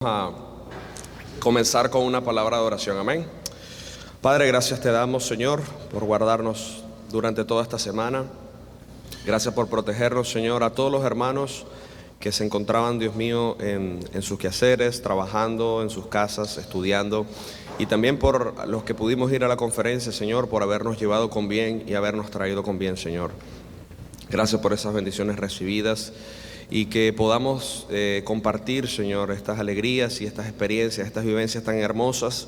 A comenzar con una palabra de oración. Amén. Padre, gracias te damos, Señor, por guardarnos durante toda esta semana. Gracias por protegernos, Señor, a todos los hermanos que se encontraban, Dios mío, en sus quehaceres, trabajando en sus casas, estudiando, y también por los que pudimos ir a la conferencia, Señor, por habernos llevado con bien y habernos traído con bien, Señor. Gracias por esas bendiciones recibidas. Y que podamos compartir, Señor, estas alegrías y estas experiencias, estas vivencias tan hermosas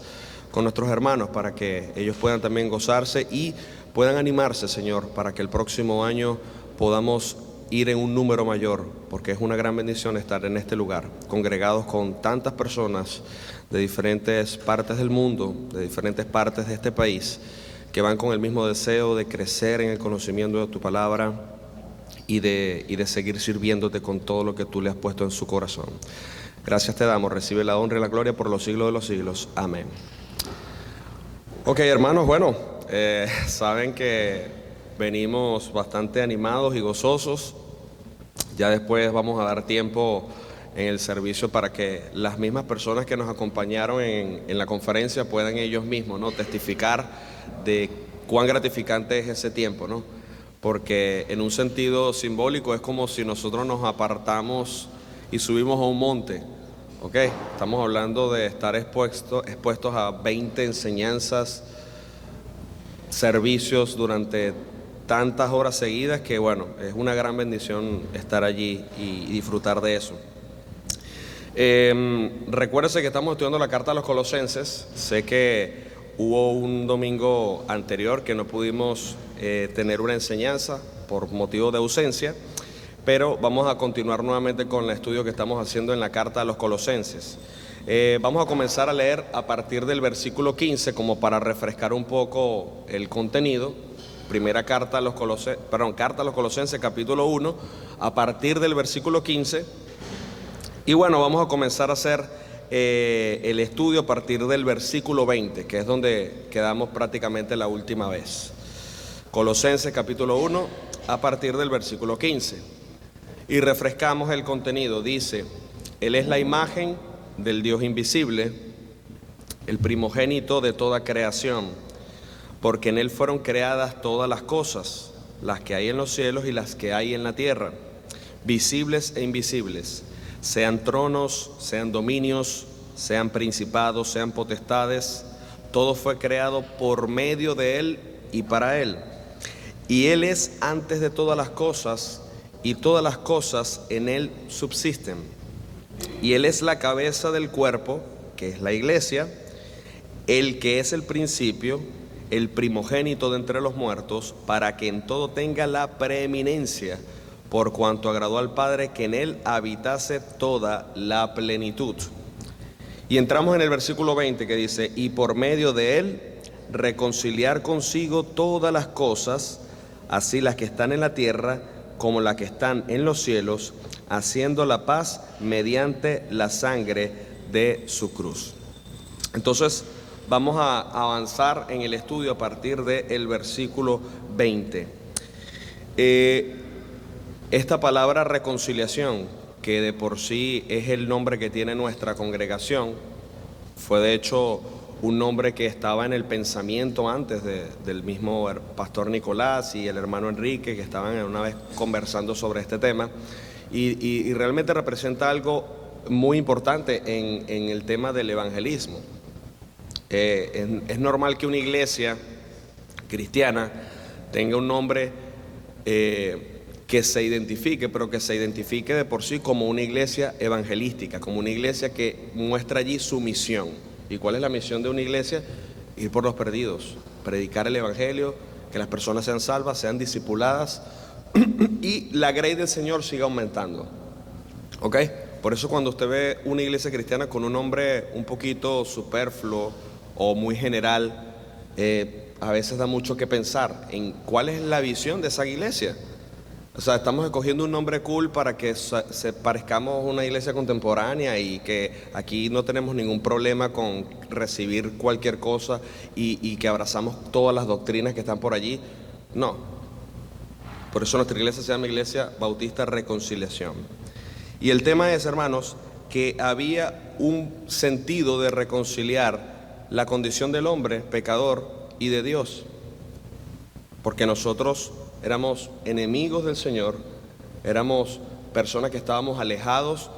con nuestros hermanos, para que ellos puedan también gozarse y puedan animarse, Señor, para que el próximo año podamos ir en un número mayor, porque es una gran bendición estar en este lugar, congregados con tantas personas de diferentes partes del mundo, de diferentes partes de este país, que van con el mismo deseo de crecer en el conocimiento de tu palabra, y de seguir sirviéndote con todo lo que tú le has puesto en su corazón. Gracias te damos, recibe la honra y la gloria por los siglos de los siglos. Amén. Ok, hermanos, bueno, saben que venimos bastante animados y gozosos. Ya después vamos a dar tiempo en el servicio para que las mismas personas que nos acompañaron en la conferencia puedan ellos mismos, ¿no?, testificar de cuán gratificante es ese tiempo, ¿no? Porque en un sentido simbólico es como si nosotros nos apartamos y subimos a un monte, ¿ok? Estamos hablando de estar expuestos a 20 enseñanzas, servicios durante tantas horas seguidas que, bueno, es una gran bendición estar allí y disfrutar de eso. Recuérdense que estamos estudiando la carta a los Colosenses. Sé que hubo un domingo anterior que no pudimos tener una enseñanza por motivo de ausencia, pero vamos a continuar nuevamente con el estudio que estamos haciendo en la carta a los Colosenses. Vamos a comenzar a leer a partir del versículo 15 como para refrescar un poco el contenido. Carta a los Colosenses capítulo 1 a partir del versículo 15. Y bueno, vamos a comenzar a hacer el estudio a partir del versículo 20, que es donde quedamos prácticamente la última vez. Colosenses capítulo 1 a partir del versículo 15. Y refrescamos el contenido. Dice: Él es la imagen del Dios invisible, el primogénito de toda creación, porque en Él fueron creadas todas las cosas, las que hay en los cielos y las que hay en la tierra, visibles e invisibles, sean tronos, sean dominios, sean principados, sean potestades. Todo fue creado por medio de Él y para Él. Y Él es antes de todas las cosas, y todas las cosas en Él subsisten. Y Él es la cabeza del cuerpo, que es la iglesia, el que es el principio, el primogénito de entre los muertos, para que en todo tenga la preeminencia, por cuanto agradó al Padre que en Él habitase toda la plenitud. Y entramos en el versículo 20 que dice: y por medio de Él reconciliar consigo todas las cosas, así las que están en la tierra como las que están en los cielos, haciendo la paz mediante la sangre de su cruz. Entonces vamos a avanzar en el estudio a partir del versículo 20. Esta palabra reconciliación, que de por sí es el nombre que tiene nuestra congregación, fue de hecho un nombre que estaba en el pensamiento antes del mismo pastor Nicolás y el hermano Enrique, que estaban una vez conversando sobre este tema, y realmente representa algo muy importante en el tema del evangelismo. Es normal que una iglesia cristiana tenga un nombre que se identifique, pero que se identifique de por sí como una iglesia evangelística, como una iglesia que muestra allí su misión. ¿Y cuál es la misión de una iglesia? Ir por los perdidos, predicar el evangelio, que las personas sean salvas, sean discipuladas y la gracia del Señor siga aumentando. ¿Ok? Por eso cuando usted ve una iglesia cristiana con un nombre un poquito superfluo o muy general, a veces da mucho que pensar en cuál es la visión de esa iglesia. O sea, estamos escogiendo un nombre cool para que se parezcamos a una iglesia contemporánea y que aquí no tenemos ningún problema con recibir cualquier cosa y que abrazamos todas las doctrinas que están por allí. No. Por eso nuestra iglesia se llama Iglesia Bautista Reconciliación. Y el tema es, hermanos, que había un sentido de reconciliar la condición del hombre pecador y de Dios, porque nosotros éramos enemigos del Señor, éramos personas que estábamos alejados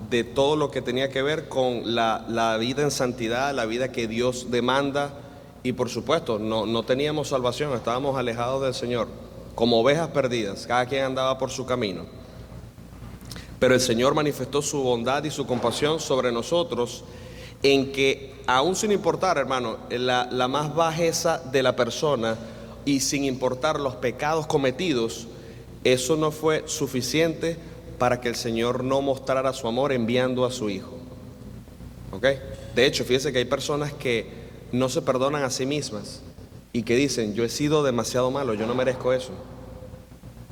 de todo lo que tenía que ver con la vida en santidad, la vida que Dios demanda, y por supuesto no teníamos salvación, estábamos alejados del Señor, como ovejas perdidas, cada quien andaba por su camino. Pero el Señor manifestó su bondad y su compasión sobre nosotros, en que aún sin importar, hermano, la más bajeza de la persona y sin importar los pecados cometidos, eso no fue suficiente para que el Señor no mostrara su amor enviando a su Hijo. ¿Ok? De hecho, fíjense que hay personas que no se perdonan a sí mismas y que dicen: yo he sido demasiado malo, yo no merezco eso.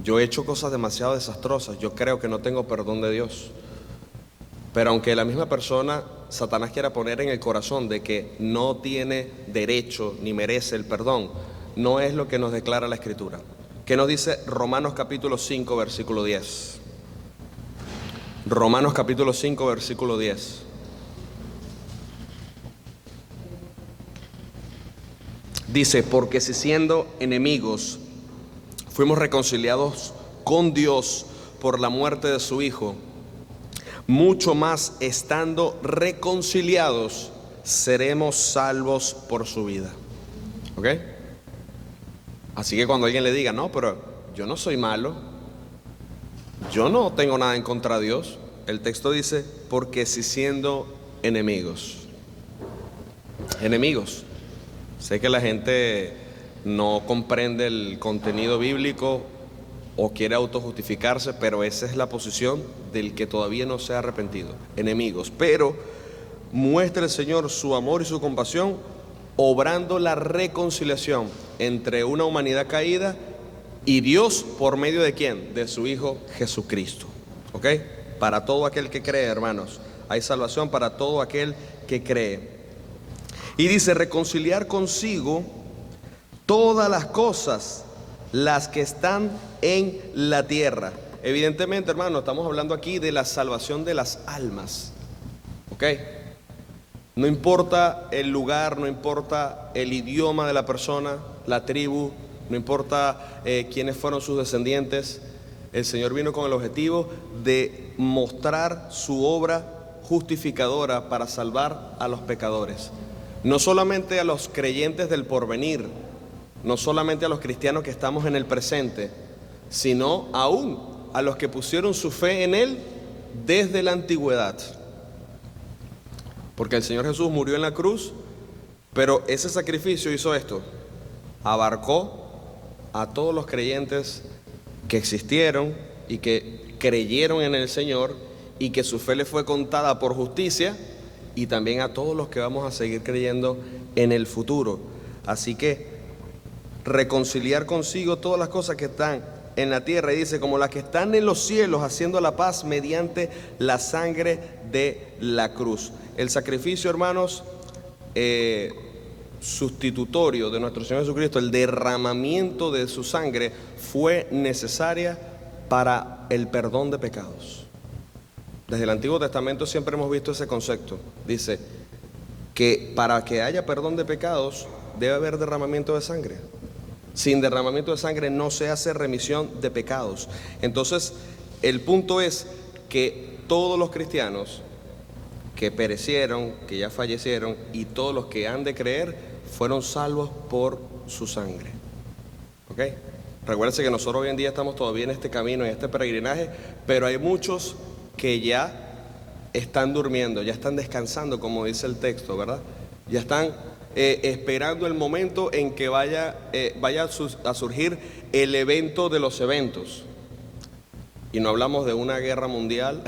Yo he hecho cosas demasiado desastrosas, yo creo que no tengo perdón de Dios. Pero aunque la misma persona, Satanás quiera poner en el corazón de que no tiene derecho ni merece el perdón, no es lo que nos declara la Escritura. ¿Qué nos dice Romanos capítulo 5, versículo 10? Romanos capítulo 5, versículo 10. Dice: porque si siendo enemigos fuimos reconciliados con Dios por la muerte de su Hijo, mucho más estando reconciliados seremos salvos por su vida. ¿Ok? Así que cuando alguien le diga: no, pero yo no soy malo, yo no tengo nada en contra de Dios, el texto dice: porque si siendo enemigos. Sé que la gente no comprende el contenido bíblico o quiere autojustificarse, pero esa es la posición del que todavía no se ha arrepentido. Enemigos. Pero muestra el Señor su amor y su compasión, obrando la reconciliación entre una humanidad caída y Dios, ¿por medio de quién? De su Hijo Jesucristo. ¿Ok? Para todo aquel que cree, hermanos. Hay salvación para todo aquel que cree. Y dice: reconciliar consigo todas las cosas, las que están en la tierra. Evidentemente, hermano, estamos hablando aquí de la salvación de las almas. ¿Ok? No importa el lugar, no importa el idioma de la persona, la tribu, no importa quiénes fueron sus descendientes. El Señor vino con el objetivo de mostrar su obra justificadora para salvar a los pecadores. No solamente a los creyentes del porvenir, no solamente a los cristianos que estamos en el presente, sino aún a los que pusieron su fe en Él desde la antigüedad. Porque el Señor Jesús murió en la cruz, pero ese sacrificio hizo esto: abarcó a todos los creyentes que existieron y que creyeron en el Señor y que su fe le fue contada por justicia, y también a todos los que vamos a seguir creyendo en el futuro. Así que reconciliar consigo todas las cosas que están en la tierra, y dice: como las que están en los cielos, haciendo la paz mediante la sangre de la cruz. El sacrificio, hermanos, sustitutorio de nuestro Señor Jesucristo, el derramamiento de su sangre, fue necesaria para el perdón de pecados. Desde el Antiguo Testamento siempre hemos visto ese concepto. Dice que para que haya perdón de pecados debe haber derramamiento de sangre. Sin derramamiento de sangre no se hace remisión de pecados. Entonces, el punto es que todos los cristianos que perecieron, que ya fallecieron, y todos los que han de creer, fueron salvos por su sangre. ¿Ok? Recuérdense que nosotros hoy en día estamos todavía en este camino, en este peregrinaje, pero hay muchos que ya están durmiendo, ya están descansando, como dice el texto, ¿verdad? Ya están esperando el momento en que vaya a surgir el evento de los eventos. Y no hablamos de una guerra mundial,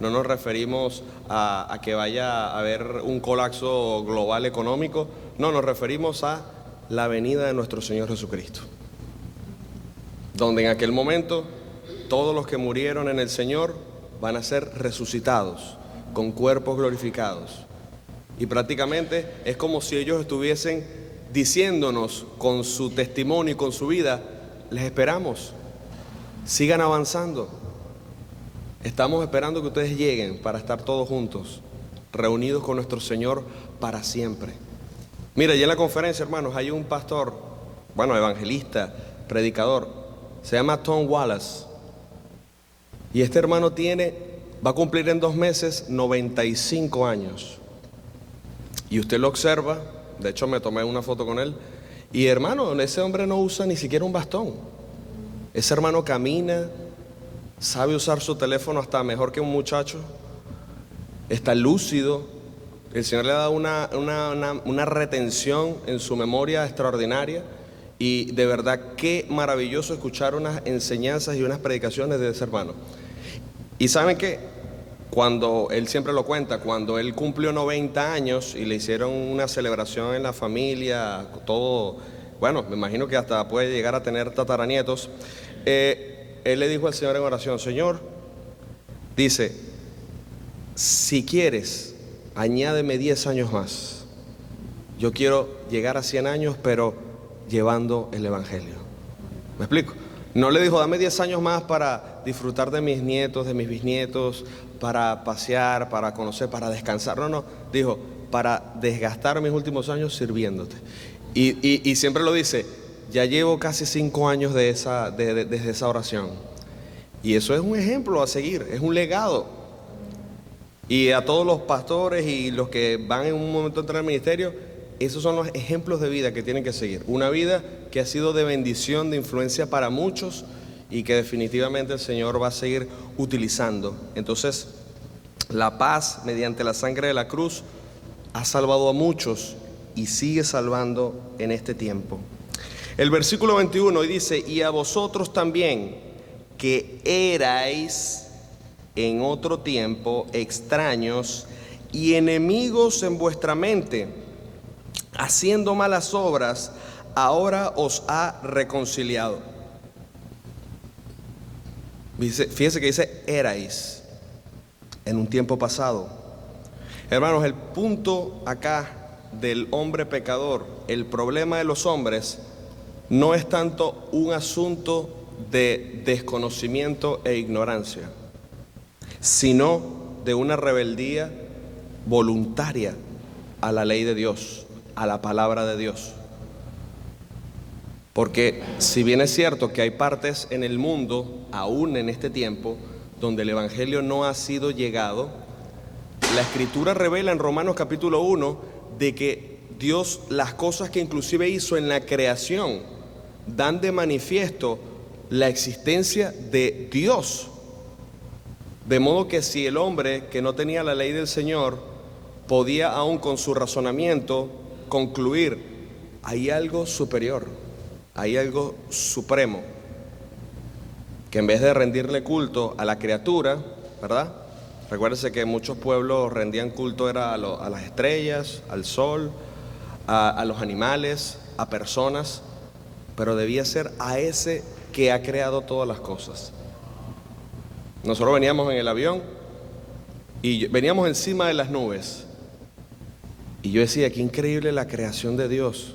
no nos referimos a que vaya a haber un colapso global económico, no, nos referimos a la venida de nuestro Señor Jesucristo, donde en aquel momento todos los que murieron en el Señor van a ser resucitados con cuerpos glorificados. Y prácticamente es como si ellos estuviesen diciéndonos con su testimonio y con su vida: les esperamos, sigan avanzando, Estamos esperando que ustedes lleguen para estar todos juntos, reunidos con nuestro Señor para siempre. Mira, y en la conferencia, hermanos, hay un pastor, bueno, evangelista, predicador, se llama Tom Wallace. Y este hermano va a cumplir en 2 meses 95 años. Y usted lo observa, de hecho me tomé una foto con él, y hermano, ese hombre no usa ni siquiera un bastón. Ese hermano camina, sabe usar su teléfono hasta mejor que un muchacho, está lúcido. El Señor le ha dado una retención en su memoria extraordinaria. Y de verdad qué maravilloso escuchar unas enseñanzas y unas predicaciones de ese hermano. Y ¿saben qué? Cuando él siempre lo cuenta, cuando él cumplió 90 años y le hicieron una celebración en la familia, todo, bueno, me imagino que hasta puede llegar a tener tataranietos, él le dijo al Señor en oración: Señor, dice, si quieres, añádeme 10 años más. Yo quiero llegar a 100 años, pero llevando el Evangelio. ¿Me explico? No le dijo, dame 10 años más para disfrutar de mis nietos, de mis bisnietos, para pasear, para conocer, para descansar. No, dijo, para desgastar mis últimos años sirviéndote. Y siempre lo dice, ya llevo casi 5 años desde esa oración. Y eso es un ejemplo a seguir, es un legado. Y a todos los pastores y los que van en un momento a entrar al ministerio, esos son los ejemplos de vida que tienen que seguir. Una vida que ha sido de bendición, de influencia para muchos y que definitivamente el Señor va a seguir utilizando. Entonces, la paz mediante la sangre de la cruz ha salvado a muchos y sigue salvando en este tiempo. El versículo 21 dice, y a vosotros también, que erais en otro tiempo extraños y enemigos en vuestra mente, haciendo malas obras, ahora os ha reconciliado. Fíjense que dice erais en un tiempo pasado. Hermanos, el punto acá del hombre pecador, el problema de los hombres, no es tanto un asunto de desconocimiento e ignorancia, sino de una rebeldía voluntaria a la ley de Dios, a la palabra de Dios. Porque si bien es cierto que hay partes en el mundo, aún en este tiempo, donde el Evangelio no ha sido llegado, la Escritura revela en Romanos capítulo 1 de que Dios, las cosas que inclusive hizo en la creación, dan de manifiesto la existencia de Dios. De modo que si el hombre que no tenía la ley del Señor podía aún con su razonamiento concluir, hay algo superior, hay algo supremo, que en vez de rendirle culto a la criatura, ¿verdad? Recuérdense que muchos pueblos rendían culto era a las estrellas, al sol, a los animales, a personas, pero debía ser a ese que ha creado todas las cosas. Nosotros veníamos en el avión y veníamos encima de las nubes. Y yo decía, qué increíble la creación de Dios.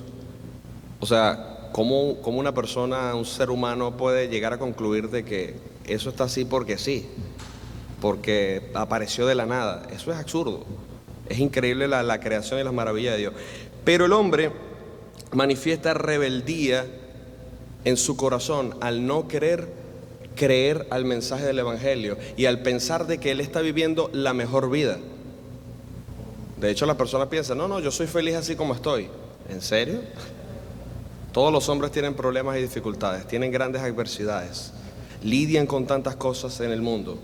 O sea, ¿cómo una persona, un ser humano puede llegar a concluir de que eso está así porque sí? Porque apareció de la nada. Eso es absurdo. Es increíble la creación y las maravillas de Dios. Pero el hombre manifiesta rebeldía en su corazón al no querer creer al mensaje del Evangelio y al pensar de que él está viviendo la mejor vida. De hecho, las personas piensan, no, yo soy feliz así como estoy. ¿En serio? Todos los hombres tienen problemas y dificultades, tienen grandes adversidades, lidian con tantas cosas en el mundo.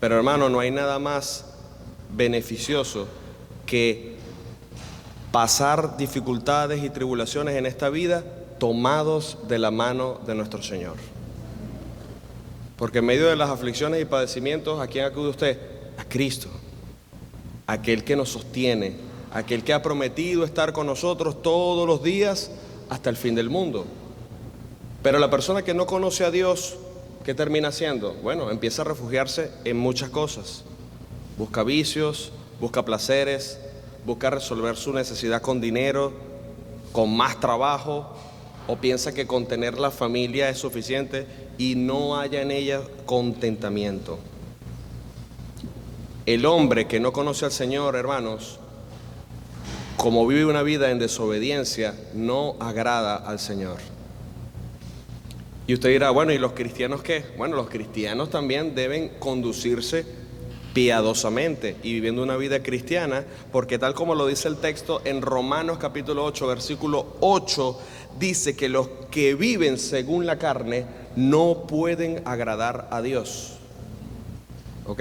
Pero hermano, no hay nada más beneficioso que pasar dificultades y tribulaciones en esta vida tomados de la mano de nuestro Señor. Porque en medio de las aflicciones y padecimientos, ¿a quién acude usted? A Cristo, aquel que nos sostiene, aquel que ha prometido estar con nosotros todos los días hasta el fin del mundo. Pero la persona que no conoce a Dios, ¿qué termina haciendo? Bueno, empieza a refugiarse en muchas cosas. Busca vicios, busca placeres, busca resolver su necesidad con dinero, con más trabajo, o piensa que con tener la familia es suficiente y no haya en ella contentamiento. El hombre que no conoce al Señor, hermanos, como vive una vida en desobediencia, no agrada al Señor. Y usted dirá, bueno, ¿y los cristianos qué? Bueno, los cristianos también deben conducirse piadosamente y viviendo una vida cristiana, porque tal como lo dice el texto en Romanos capítulo 8, versículo 8, dice que los que viven según la carne no pueden agradar a Dios. ¿Ok?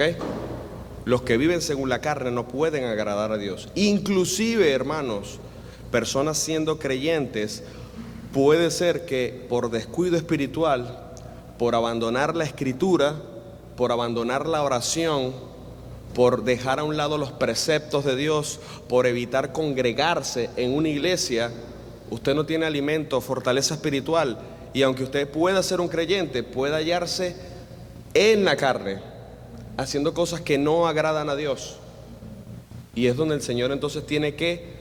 Los que viven según la carne no pueden agradar a Dios. Inclusive, hermanos, personas siendo creyentes, puede ser que por descuido espiritual, por abandonar la escritura, por abandonar la oración, por dejar a un lado los preceptos de Dios, por evitar congregarse en una iglesia, usted no tiene alimento, fortaleza espiritual, y aunque usted pueda ser un creyente, puede hallarse en la carne, haciendo cosas que no agradan a Dios. Y es donde el Señor entonces tiene que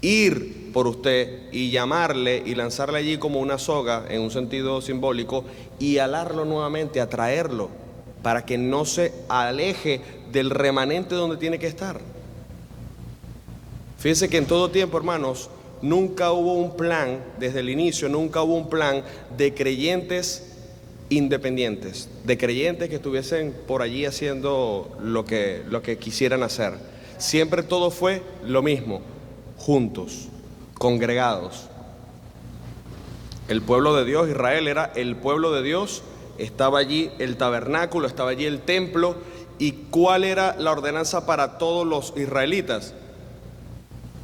ir por usted y llamarle y lanzarle allí como una soga, en un sentido simbólico, y alarlo nuevamente, atraerlo, para que no se aleje del remanente donde tiene que estar. Fíjense que en todo tiempo, hermanos, nunca hubo un plan, desde el inicio, nunca hubo un plan de creyentes independientes, de creyentes que estuviesen por allí haciendo lo que quisieran hacer. Siempre todo fue lo mismo, juntos, congregados. El pueblo de Dios, Israel, era el pueblo de Dios. Estaba allí el tabernáculo, estaba allí el templo. ¿Y cuál era la ordenanza para todos los israelitas?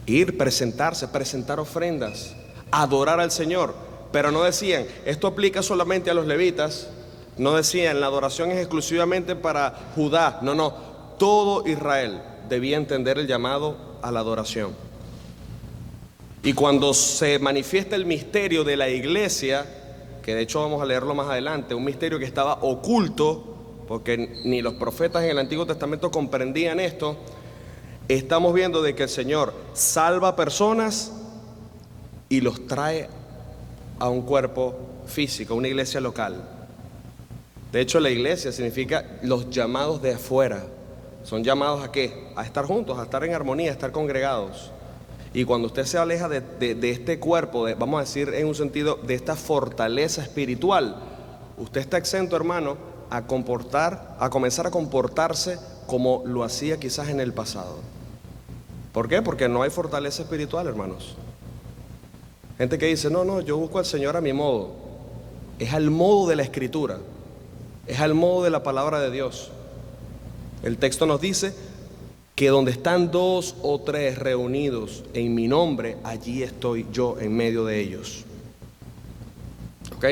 Ir, presentarse, presentar ofrendas, adorar al Señor. Pero no decían, esto aplica solamente a los levitas. No decían, la adoración es exclusivamente para Judá. No, todo Israel debía entender el llamado a la adoración. Y cuando se manifiesta el misterio de la iglesia, que de hecho vamos a leerlo más adelante, un misterio que estaba oculto, porque ni los profetas en el Antiguo Testamento comprendían esto, estamos viendo de que el Señor salva personas y los trae a un cuerpo físico, a una iglesia local. De hecho, la iglesia significa los llamados de afuera. Son llamados ¿a qué? A estar juntos, a estar en armonía, a estar congregados. Y cuando usted se aleja de este cuerpo, vamos a decir en un sentido, de esta fortaleza espiritual, usted está exento, hermano, a comenzar a comportarse como lo hacía quizás en el pasado. ¿Por qué? Porque no hay fortaleza espiritual, hermanos. Gente que dice, no, yo busco al Señor a mi modo. Es al modo de la Escritura, es al modo de la palabra de Dios. El texto nos dice que donde están 2 o 3 reunidos en mi nombre, allí estoy yo en medio de ellos. ¿Ok?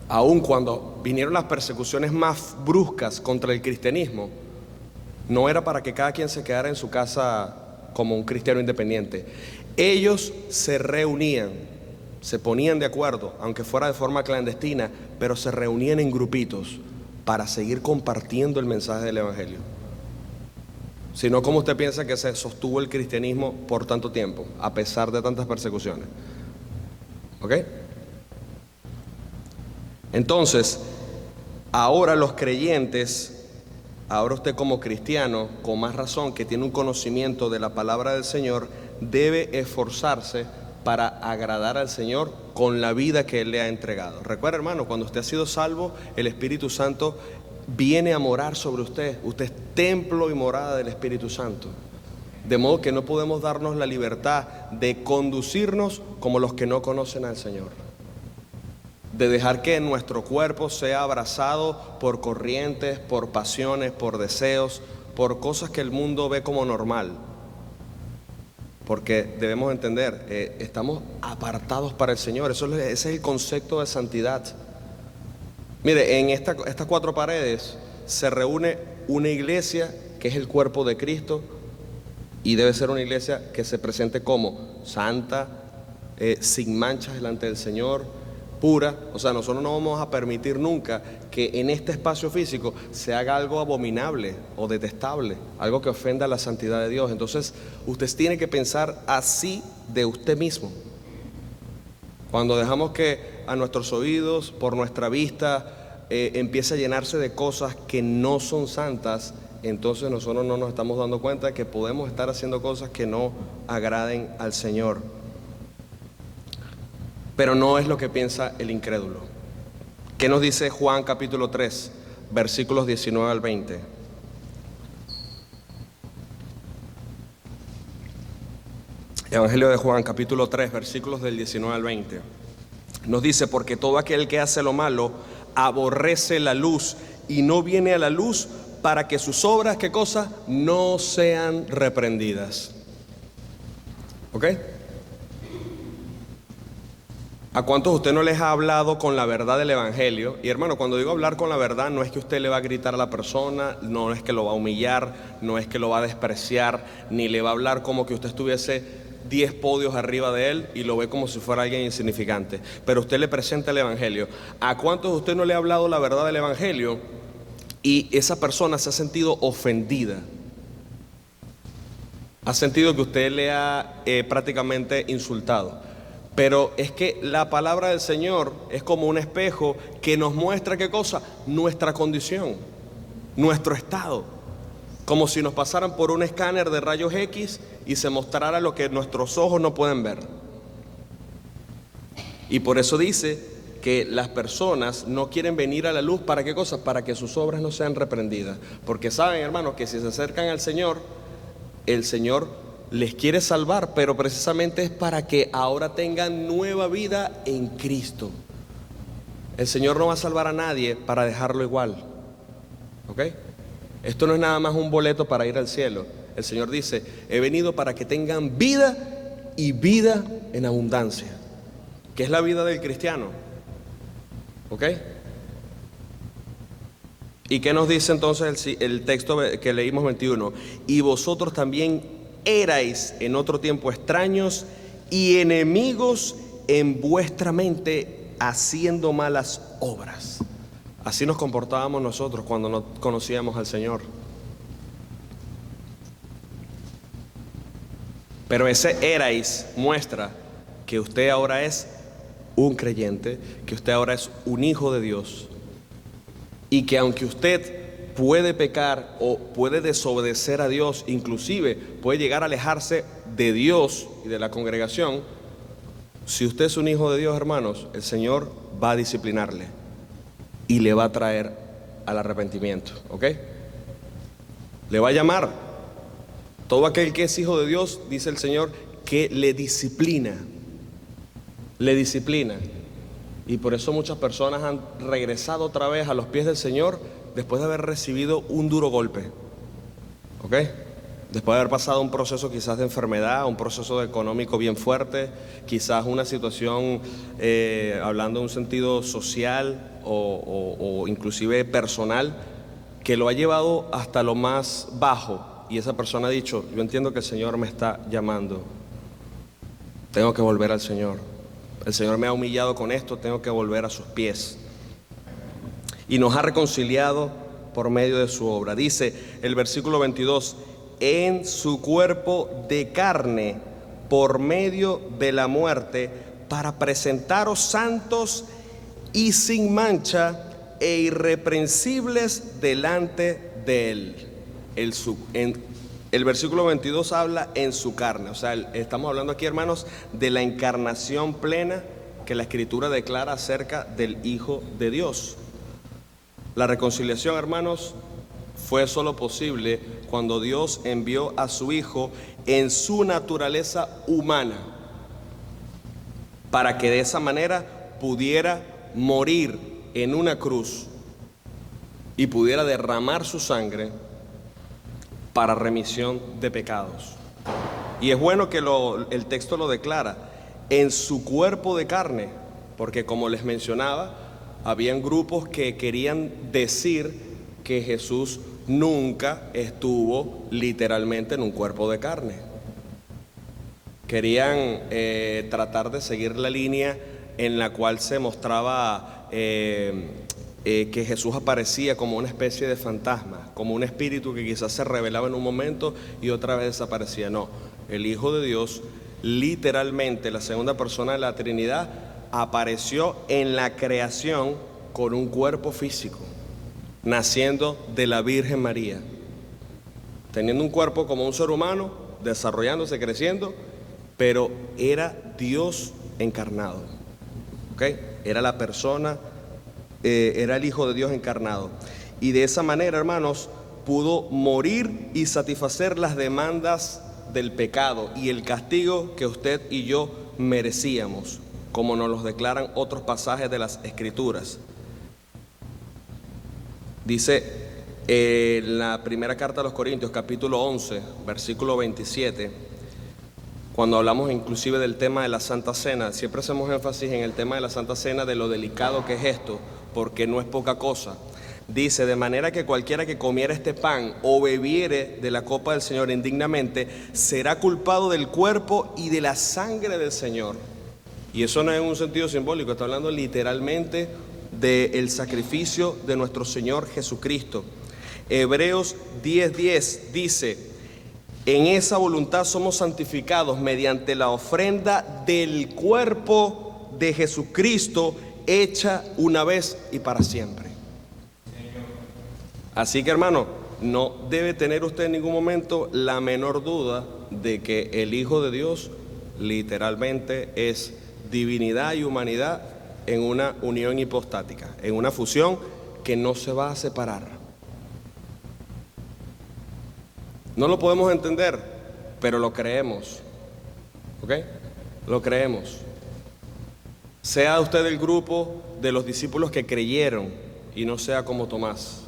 Aun cuando vinieron las persecuciones más bruscas contra el cristianismo, no era para que cada quien se quedara en su casa como un cristiano independiente. Ellos se reunían, se ponían de acuerdo, aunque fuera de forma clandestina, pero se reunían en grupitos para seguir compartiendo el mensaje del Evangelio. Si no, ¿cómo usted piensa que se sostuvo el cristianismo por tanto tiempo, a pesar de tantas persecuciones? ¿Ok? Entonces, ahora los creyentes, ahora usted como cristiano, con más razón que tiene un conocimiento de la palabra del Señor, debe esforzarse para agradar al Señor con la vida que Él le ha entregado. Recuerda, hermano, cuando usted ha sido salvo, el Espíritu Santo viene a morar sobre usted. Usted es templo y morada del Espíritu Santo. De modo que no podemos darnos la libertad de conducirnos como los que no conocen al Señor, de dejar que nuestro cuerpo sea abrazado por corrientes, por pasiones, por deseos, por cosas que el mundo ve como normal. Porque debemos entender, estamos apartados para el Señor. Ese es el concepto de santidad. Mire, en estas 4 paredes se reúne una iglesia que es el cuerpo de Cristo, y debe ser una iglesia que se presente como santa, sin manchas delante del Señor, pura. O sea, nosotros no vamos a permitir nunca que en este espacio físico se haga algo abominable o detestable, algo que ofenda a la santidad de Dios. Entonces, usted tiene que pensar así de usted mismo. Cuando dejamos que a nuestros oídos, por nuestra vista, empiece a llenarse de cosas que no son santas, entonces nosotros no nos estamos dando cuenta de que podemos estar haciendo cosas que no agraden al Señor. Pero no es lo que piensa el incrédulo. ¿Qué nos dice Juan capítulo 3, versículos 19 al 20? Evangelio de Juan capítulo 3, versículos del 19 al 20. Nos dice: porque todo aquel que hace lo malo aborrece la luz y no viene a la luz para que sus obras, ¿qué cosa? No sean reprendidas. ¿Ok? ¿A cuántos de usted no les ha hablado con la verdad del Evangelio? Y hermano, cuando digo hablar con la verdad, no es que usted le va a gritar a la persona, no es que lo va a humillar, no es que lo va a despreciar, ni le va a hablar como que usted estuviese 10 podios arriba de él y lo ve como si fuera alguien insignificante. Pero usted le presenta el Evangelio. ¿A cuántos de usted no le ha hablado la verdad del Evangelio y esa persona se ha sentido ofendida? Ha sentido que usted le ha prácticamente insultado. Pero es que la palabra del Señor es como un espejo que nos muestra, ¿qué cosa? Nuestra condición, nuestro estado. Como si nos pasaran por un escáner de rayos X y se mostrara lo que nuestros ojos no pueden ver. Y por eso dice que las personas no quieren venir a la luz, ¿para qué cosa? Para que sus obras no sean reprendidas. Porque saben, hermanos, que si se acercan al Señor, el Señor les quiere salvar, pero precisamente es para que ahora tengan nueva vida en Cristo. El Señor no va a salvar a nadie para dejarlo igual. ¿Ok? Esto no es nada más un boleto para ir al cielo. El Señor dice: he venido para que tengan vida y vida en abundancia. ¿Qué es la vida del cristiano? ¿Ok? ¿Y qué nos dice entonces el texto que leímos 21? Y vosotros también erais en otro tiempo extraños y enemigos en vuestra mente, haciendo malas obras. Así nos comportábamos nosotros cuando no conocíamos al Señor. Pero ese erais muestra que usted ahora es un creyente, que usted ahora es un hijo de Dios, y que aunque usted puede pecar o puede desobedecer a Dios, inclusive puede llegar a alejarse de Dios y de la congregación, si usted es un hijo de Dios, hermanos, el Señor va a disciplinarle y le va a traer al arrepentimiento. ¿Ok? Le va a llamar. Todo aquel que es hijo de Dios, dice el Señor, que le disciplina. Le disciplina. Y por eso muchas personas han regresado otra vez a los pies del Señor después de haber recibido un duro golpe. ¿Ok? Después de haber pasado un proceso quizás de enfermedad, un proceso económico bien fuerte, quizás una situación, hablando en un sentido social o inclusive personal, que lo ha llevado hasta lo más bajo. Y esa persona ha dicho: yo entiendo que el Señor me está llamando, tengo que volver al Señor. El Señor me ha humillado con esto, tengo que volver a sus pies. Y nos ha reconciliado por medio de su obra. Dice el versículo 22: en su cuerpo de carne, por medio de la muerte, para presentaros santos y sin mancha e irreprensibles delante de Él. El versículo 22 habla en su carne. O sea, estamos hablando aquí, hermanos, de la encarnación plena que la Escritura declara acerca del Hijo de Dios. La reconciliación, hermanos, fue solo posible cuando Dios envió a su Hijo en su naturaleza humana, para que de esa manera pudiera morir en una cruz y pudiera derramar su sangre para remisión de pecados. Y es bueno que el texto lo declara, en su cuerpo de carne, porque como les mencionaba, habían grupos que querían decir que Jesús nunca estuvo literalmente en un cuerpo de carne. Querían tratar de seguir la línea en la cual se mostraba que Jesús aparecía como una especie de fantasma, como un espíritu que quizás se revelaba en un momento y otra vez desaparecía. No, el Hijo de Dios, literalmente la segunda persona de la Trinidad, apareció en la creación con un cuerpo físico, naciendo de la Virgen María, teniendo un cuerpo como un ser humano, desarrollándose, creciendo, pero era Dios encarnado, ¿ok? Era la persona, era el Hijo de Dios encarnado. Y de esa manera, hermanos, pudo morir y satisfacer las demandas del pecado y el castigo que usted y yo merecíamos, como nos los declaran otros pasajes de las Escrituras. Dice en la primera carta a los Corintios, capítulo 11, versículo 27, cuando hablamos inclusive del tema de la Santa Cena, siempre hacemos énfasis en el tema de la Santa Cena, de lo delicado que es esto, porque no es poca cosa. Dice: de manera que cualquiera que comiera este pan o bebiere de la copa del Señor indignamente, será culpado del cuerpo y de la sangre del Señor. Y eso no es en un sentido simbólico, está hablando literalmente del sacrificio de nuestro Señor Jesucristo. Hebreos 10:10 dice: en esa voluntad somos santificados mediante la ofrenda del cuerpo de Jesucristo, hecha una vez y para siempre. Así que, hermano, no debe tener usted en ningún momento la menor duda de que el Hijo de Dios literalmente es divinidad y humanidad en una unión hipostática, en una fusión que no se va a separar. No lo podemos entender, pero lo creemos, ¿ok? Lo creemos. Sea usted del grupo de los discípulos que creyeron y no sea como Tomás,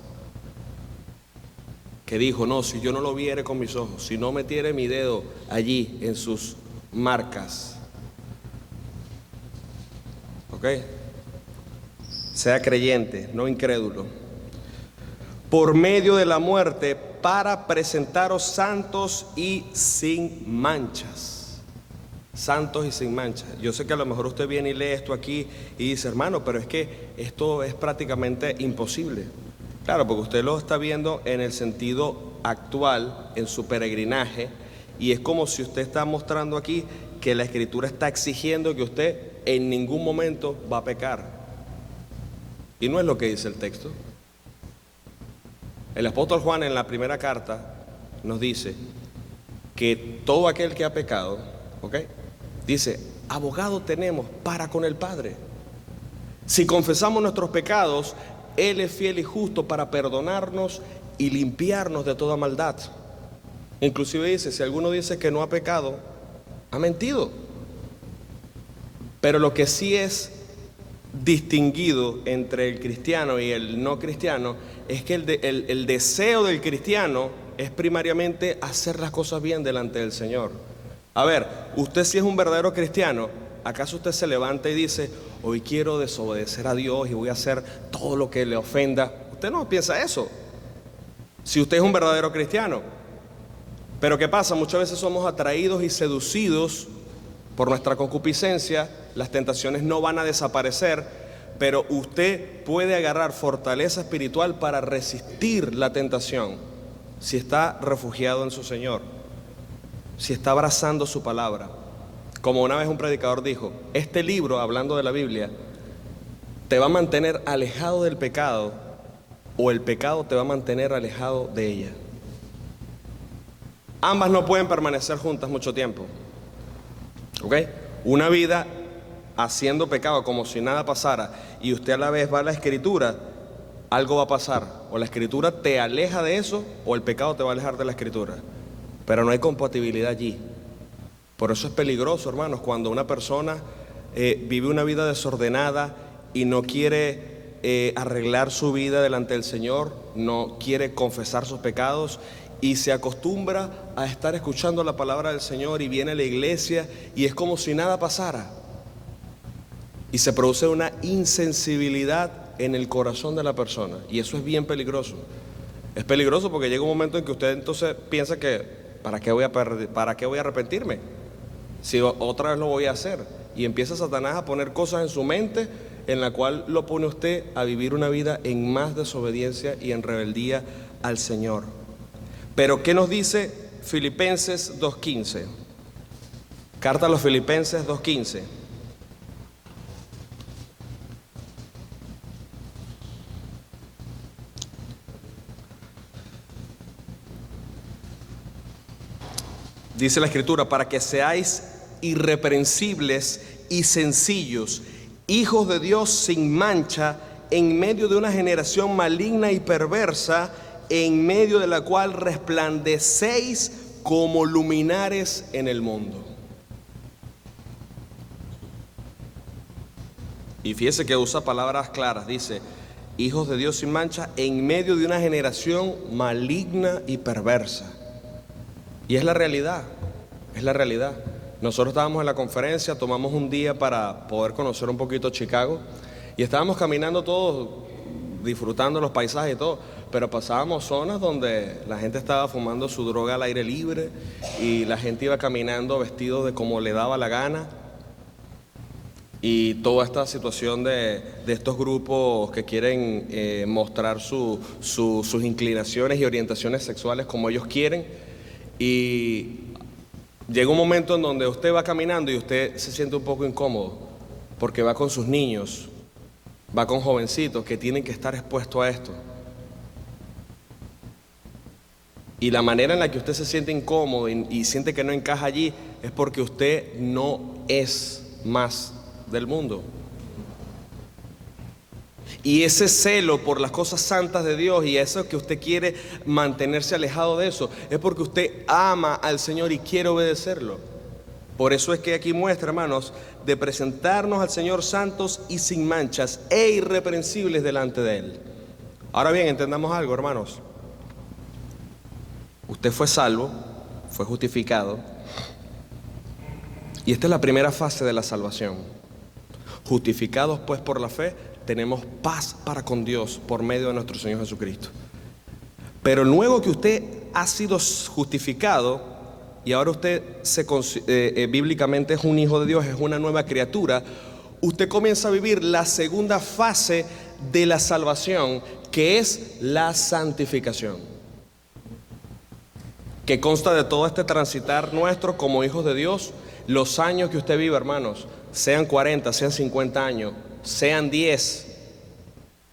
que dijo: no, si yo no lo viere con mis ojos, si no metiere mi dedo allí en sus marcas, ¿ok? Sea creyente, no incrédulo. Por medio de la muerte, para presentaros santos y sin manchas. Santos y sin manchas. Yo sé que a lo mejor usted viene y lee esto aquí y dice: hermano, pero es que esto es prácticamente imposible. Claro, porque usted lo está viendo en el sentido actual, en su peregrinaje, y es como si usted está mostrando aquí que la Escritura está exigiendo que usted en ningún momento va a pecar. Y no es lo que dice el texto. El apóstol Juan en la primera carta nos dice que todo aquel que ha pecado, ¿ok? Dice: abogado tenemos para con el Padre. Si confesamos nuestros pecados, Él es fiel y justo para perdonarnos y limpiarnos de toda maldad. Inclusive dice: si alguno dice que no ha pecado, ha mentido. Pero lo que sí es distinguido entre el cristiano y el no cristiano es que el deseo del cristiano es primariamente hacer las cosas bien delante del Señor. A ver, usted si es un verdadero cristiano, ¿acaso usted se levanta y dice: hoy quiero desobedecer a Dios y voy a hacer todo lo que le ofenda? Usted no piensa eso, si usted es un verdadero cristiano. Pero ¿qué pasa? Muchas veces somos atraídos y seducidos por nuestra concupiscencia. Las tentaciones no van a desaparecer, pero usted puede agarrar fortaleza espiritual para resistir la tentación si está refugiado en su Señor, si está abrazando su palabra. Como una vez un predicador dijo: este libro, hablando de la Biblia, te va a mantener alejado del pecado, o el pecado te va a mantener alejado de ella. Ambas no pueden permanecer juntas mucho tiempo, ¿ok? Una vida haciendo pecado como si nada pasara, y usted a la vez va a la Escritura, algo va a pasar. O la Escritura te aleja de eso, o el pecado te va a alejar de la Escritura. Pero no hay compatibilidad allí. Por eso es peligroso, hermanos, cuando una persona vive una vida desordenada y no quiere arreglar su vida delante del Señor, no quiere confesar sus pecados y se acostumbra a estar escuchando la palabra del Señor y viene a la iglesia y es como si nada pasara. Y se produce una insensibilidad en el corazón de la persona, y eso es bien peligroso. Es peligroso porque llega un momento en que usted entonces piensa que ¿para qué voy a arrepentirme? Si otra vez lo voy a hacer. Y empieza Satanás a poner cosas en su mente en la cual lo pone usted a vivir una vida en más desobediencia y en rebeldía al Señor. Pero ¿qué nos dice Filipenses 2:15? Carta a los Filipenses 2:15. Dice la Escritura, para que seáis irreprensibles y sencillos, hijos de Dios sin mancha, en medio de una generación maligna y perversa, en medio de la cual resplandecéis como luminares en el mundo. Y fíjese que usa palabras claras, dice, hijos de Dios sin mancha, en medio de una generación maligna y perversa. Y es la realidad, es la realidad. Nosotros estábamos en la conferencia, tomamos un día para poder conocer un poquito Chicago, y estábamos caminando todos, disfrutando los paisajes y todo, pero pasábamos zonas donde la gente estaba fumando su droga al aire libre, y la gente iba caminando vestido de como le daba la gana. Y toda esta situación de estos grupos que quieren mostrar sus inclinaciones y orientaciones sexuales como ellos quieren. Y llega un momento en donde usted va caminando y usted se siente un poco incómodo, porque va con sus niños, va con jovencitos que tienen que estar expuestos a esto. Y la manera en la que usted se siente incómodo y siente que no encaja allí es porque usted no es más del mundo. Y ese celo por las cosas santas de Dios y eso que usted quiere mantenerse alejado de eso, es porque usted ama al Señor y quiere obedecerlo. Por eso es que aquí muestra, hermanos, de presentarnos al Señor santos y sin manchas e irreprensibles delante de Él. Ahora bien, entendamos algo, hermanos. Usted fue salvo, fue justificado, y esta es la primera fase de la salvación. Justificados pues por la fe, tenemos paz para con Dios por medio de nuestro Señor Jesucristo. Pero luego que usted ha sido justificado y ahora usted bíblicamente es un hijo de Dios, es una nueva criatura, usted comienza a vivir la segunda fase de la salvación, que es la santificación, que consta de todo este transitar nuestro como hijos de Dios. Los años que usted vive, hermanos, sean 40, sean 50 años, sean 10.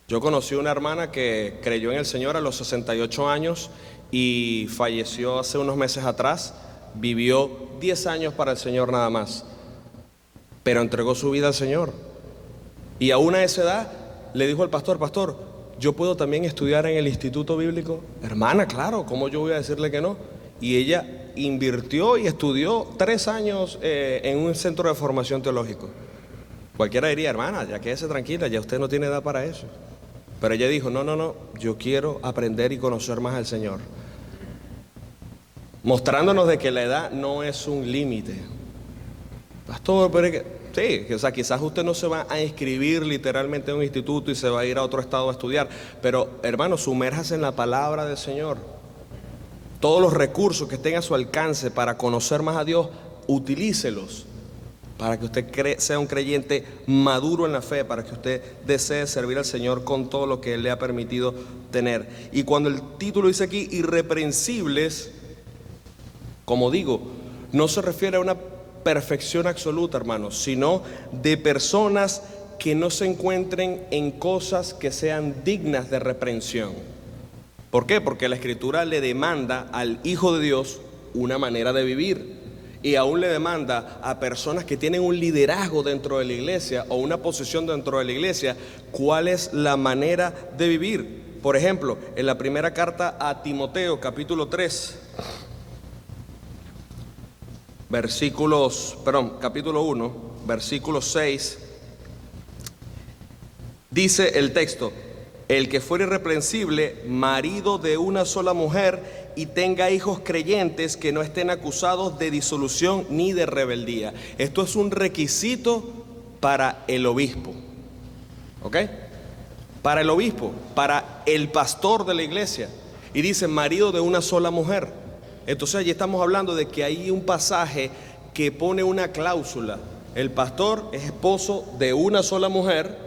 Yo conocí una hermana que creyó en el Señor a los 68 años y falleció hace unos meses atrás. Vivió 10 años para el Señor nada más, pero entregó su vida al Señor. Y aún a esa edad le dijo al pastor, pastor, ¿yo puedo también estudiar en el instituto bíblico? Hermana, claro, ¿cómo yo voy a decirle que no? Y ella invirtió y estudió 3 años en un centro de formación teológico. Cualquiera diría, hermana, ya quédese tranquila, ya usted no tiene edad para eso. Pero ella dijo, no, yo quiero aprender y conocer más al Señor. Mostrándonos de que la edad no es un límite. Pastor, pero es que, sí, o sea, quizás usted no se va a inscribir literalmente en un instituto y se va a ir a otro estado a estudiar, pero hermano, sumérjase en la palabra del Señor. Todos los recursos que estén a su alcance para conocer más a Dios, utilícelos para que usted sea un creyente maduro en la fe, para que usted desee servir al Señor con todo lo que Él le ha permitido tener. Y cuando el título dice aquí, irreprensibles, como digo, no se refiere a una perfección absoluta, hermanos, sino de personas que no se encuentren en cosas que sean dignas de reprensión. ¿Por qué? Porque la Escritura le demanda al Hijo de Dios una manera de vivir, y aún le demanda a personas que tienen un liderazgo dentro de la iglesia o una posición dentro de la iglesia, cuál es la manera de vivir. Por ejemplo, en la primera carta a Timoteo, capítulo 3, capítulo 1, versículo 6, dice el texto: el que fuere irreprensible, marido de una sola mujer, y tenga hijos creyentes que no estén acusados de disolución ni de rebeldía. Esto es un requisito para el obispo, ¿ok? Para el obispo, para el pastor de la iglesia. Y dice marido de una sola mujer. Entonces allí estamos hablando de que hay un pasaje que pone una cláusula. El pastor es esposo de una sola mujer,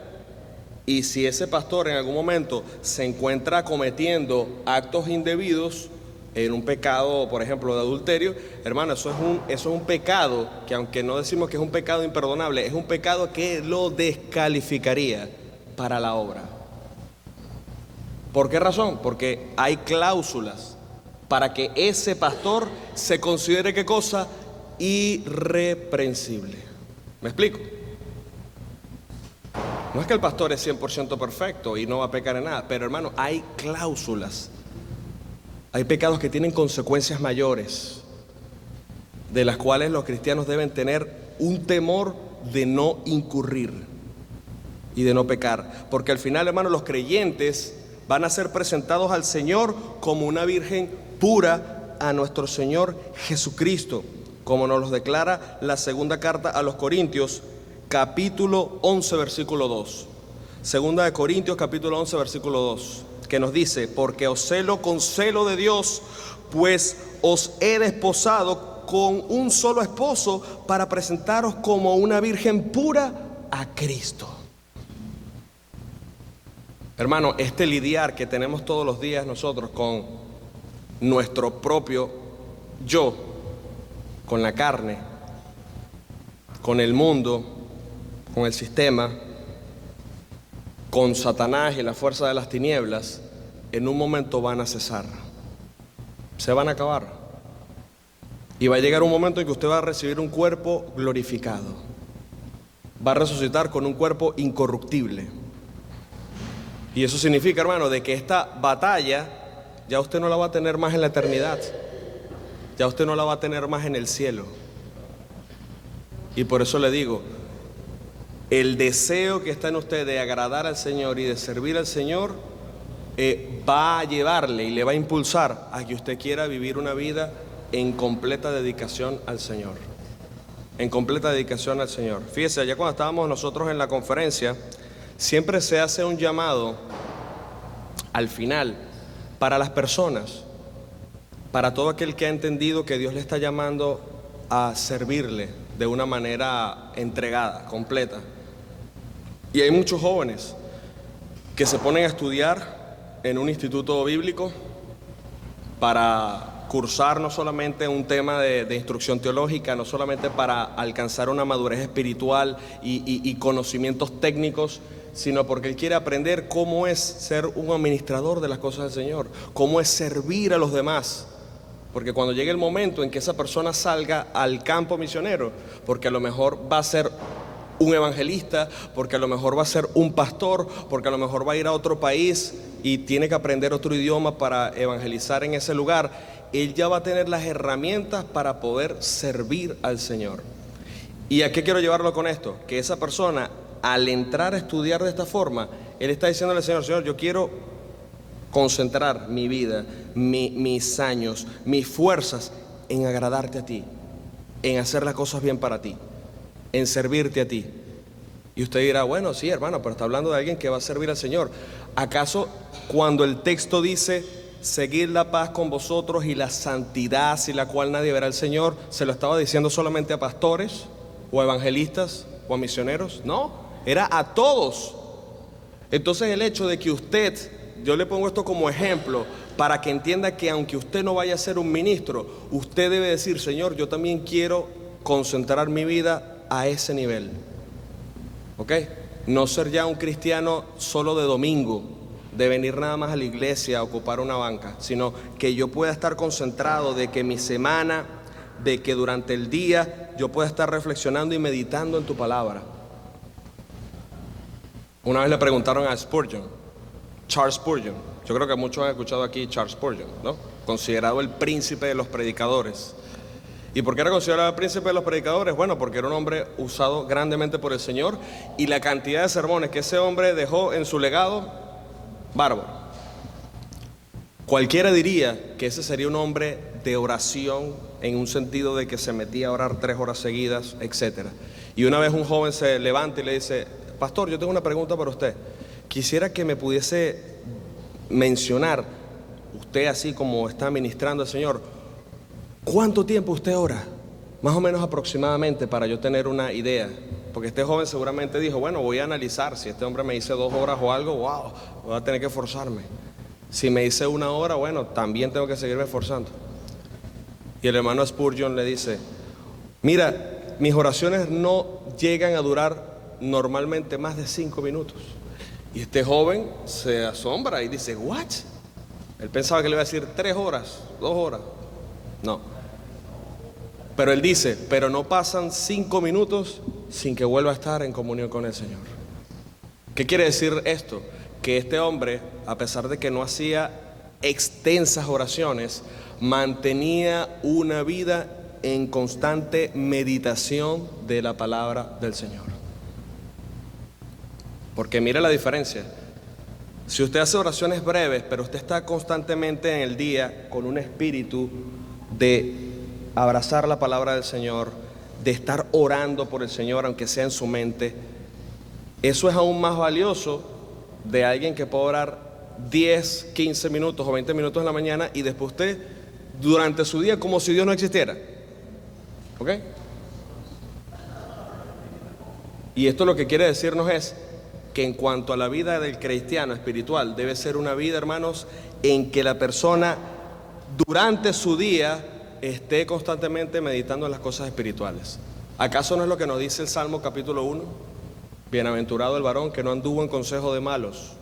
y si ese pastor en algún momento se encuentra cometiendo actos indebidos, en un pecado, por ejemplo, de adulterio, hermano, eso es un pecado que, aunque no decimos que es un pecado imperdonable, es un pecado que lo descalificaría para la obra. ¿Por qué razón? Porque hay cláusulas. para que ese pastor se considere, ¿qué cosa? Irreprensible. ¿Me explico? No es que el pastor es 100% perfecto y no va a pecar en nada, pero hermano, hay cláusulas. Hay pecados que tienen consecuencias mayores, de las cuales los cristianos deben tener un temor de no incurrir y de no pecar. Porque al final, hermano, los creyentes van a ser presentados al Señor como una virgen pura a nuestro Señor Jesucristo, como nos lo declara la segunda carta a los Corintios, capítulo 11, versículo 2. Segunda de Corintios, capítulo 11, versículo 2, que nos dice: porque os celo con celo de Dios, pues os he desposado con un solo esposo para presentaros como una virgen pura a Cristo. Hermano, este lidiar que tenemos todos los días nosotros con nuestro propio yo, con la carne, con el mundo, con el sistema, con Satanás y la fuerza de las tinieblas, en un momento van a cesar, se van a acabar. Y va a llegar un momento en que usted va a recibir un cuerpo glorificado, va a resucitar con un cuerpo incorruptible. Y eso significa, hermano, de que esta batalla ya usted no la va a tener más en la eternidad, ya usted no la va a tener más en el cielo. Y por eso le digo, el deseo que está en usted de agradar al Señor y de servir al Señor va a llevarle y le va a impulsar a que usted quiera vivir una vida en completa dedicación al Señor. En completa dedicación al Señor. Fíjese, allá cuando estábamos nosotros en la conferencia, siempre se hace un llamado al final para las personas, para todo aquel que ha entendido que Dios le está llamando a servirle de una manera entregada, completa. Y hay muchos jóvenes que se ponen a estudiar en un instituto bíblico para cursar no solamente un tema de instrucción teológica, no solamente para alcanzar una madurez espiritual y conocimientos técnicos, sino porque él quiere aprender cómo es ser un administrador de las cosas del Señor, cómo es servir a los demás. Porque cuando llegue el momento en que esa persona salga al campo misionero, porque a lo mejor va a ser un evangelista, porque a lo mejor va a ser un pastor, porque a lo mejor va a ir a otro país y tiene que aprender otro idioma para evangelizar en ese lugar, él ya va a tener las herramientas para poder servir al Señor. ¿Y a qué quiero llevarlo con esto? Que esa persona, al entrar a estudiar de esta forma, él está diciéndole al Señor: Señor, yo quiero concentrar mi vida, mis años, mis fuerzas en agradarte a ti, en hacer las cosas bien para ti, en servirte a ti. Y usted dirá: bueno, sí, hermano, pero está hablando de alguien que va a servir al Señor. ¿Acaso cuando el texto dice seguid la paz con vosotros y la santidad sin la cual nadie verá al Señor, se lo estaba diciendo solamente a pastores o a evangelistas o a misioneros? No, era a todos. Entonces el hecho de que usted, yo le pongo esto como ejemplo para que entienda que aunque usted no vaya a ser un ministro, usted debe decir: Señor, yo también quiero concentrar mi vida a ese nivel. ¿Ok? No ser ya un cristiano solo de domingo, de venir nada más a la iglesia a ocupar una banca, sino que yo pueda estar concentrado, de que mi semana, de que durante el día yo pueda estar reflexionando y meditando en tu palabra. Una vez le preguntaron a Spurgeon, Charles Spurgeon, yo creo que muchos han escuchado aquí Charles Spurgeon, ¿no? Considerado el príncipe de los predicadores. ¿Y por qué era considerado el príncipe de los predicadores? Bueno, porque era un hombre usado grandemente por el Señor, y la cantidad de sermones que ese hombre dejó en su legado, bárbaro. Cualquiera diría que ese sería un hombre de oración, en un sentido de que se metía a orar 3 horas seguidas, etc. Y una vez un joven se levanta y le dice: pastor, yo tengo una pregunta para usted. Quisiera que me pudiese mencionar, usted así como está ministrando al Señor, ¿cuánto tiempo usted ora? Más o menos aproximadamente, para yo tener una idea. Porque este joven seguramente dijo: bueno, voy a analizar. Si este hombre me dice 2 horas o algo, wow, voy a tener que esforzarme. Si me dice 1 hora, bueno, también tengo que seguirme esforzando. Y el hermano Spurgeon le dice: mira, mis oraciones no llegan a durar normalmente más de 5 minutos. Y este joven se asombra y dice: ¿what? Él pensaba que le iba a decir 3 horas, 2 horas. No. Pero él dice, pero no pasan 5 minutos sin que vuelva a estar en comunión con el Señor. ¿Qué quiere decir esto? Que este hombre, a pesar de que no hacía extensas oraciones, mantenía una vida en constante meditación de la palabra del Señor. Porque mire la diferencia. Si usted hace oraciones breves, pero usted está constantemente en el día con un espíritu de abrazar la palabra del Señor, de estar orando por el Señor, aunque sea en su mente, eso es aún más valioso de alguien que puede orar 10, 15 minutos o 20 minutos en la mañana y después usted durante su día como si Dios no existiera. ¿Ok? Y esto lo que quiere decirnos es que en cuanto a la vida del cristiano espiritual, debe ser una vida, hermanos, en que la persona durante su día esté constantemente meditando en las cosas espirituales. ¿Acaso no es lo que nos dice el Salmo capítulo 1? Bienaventurado el varón que no anduvo en consejo de malos,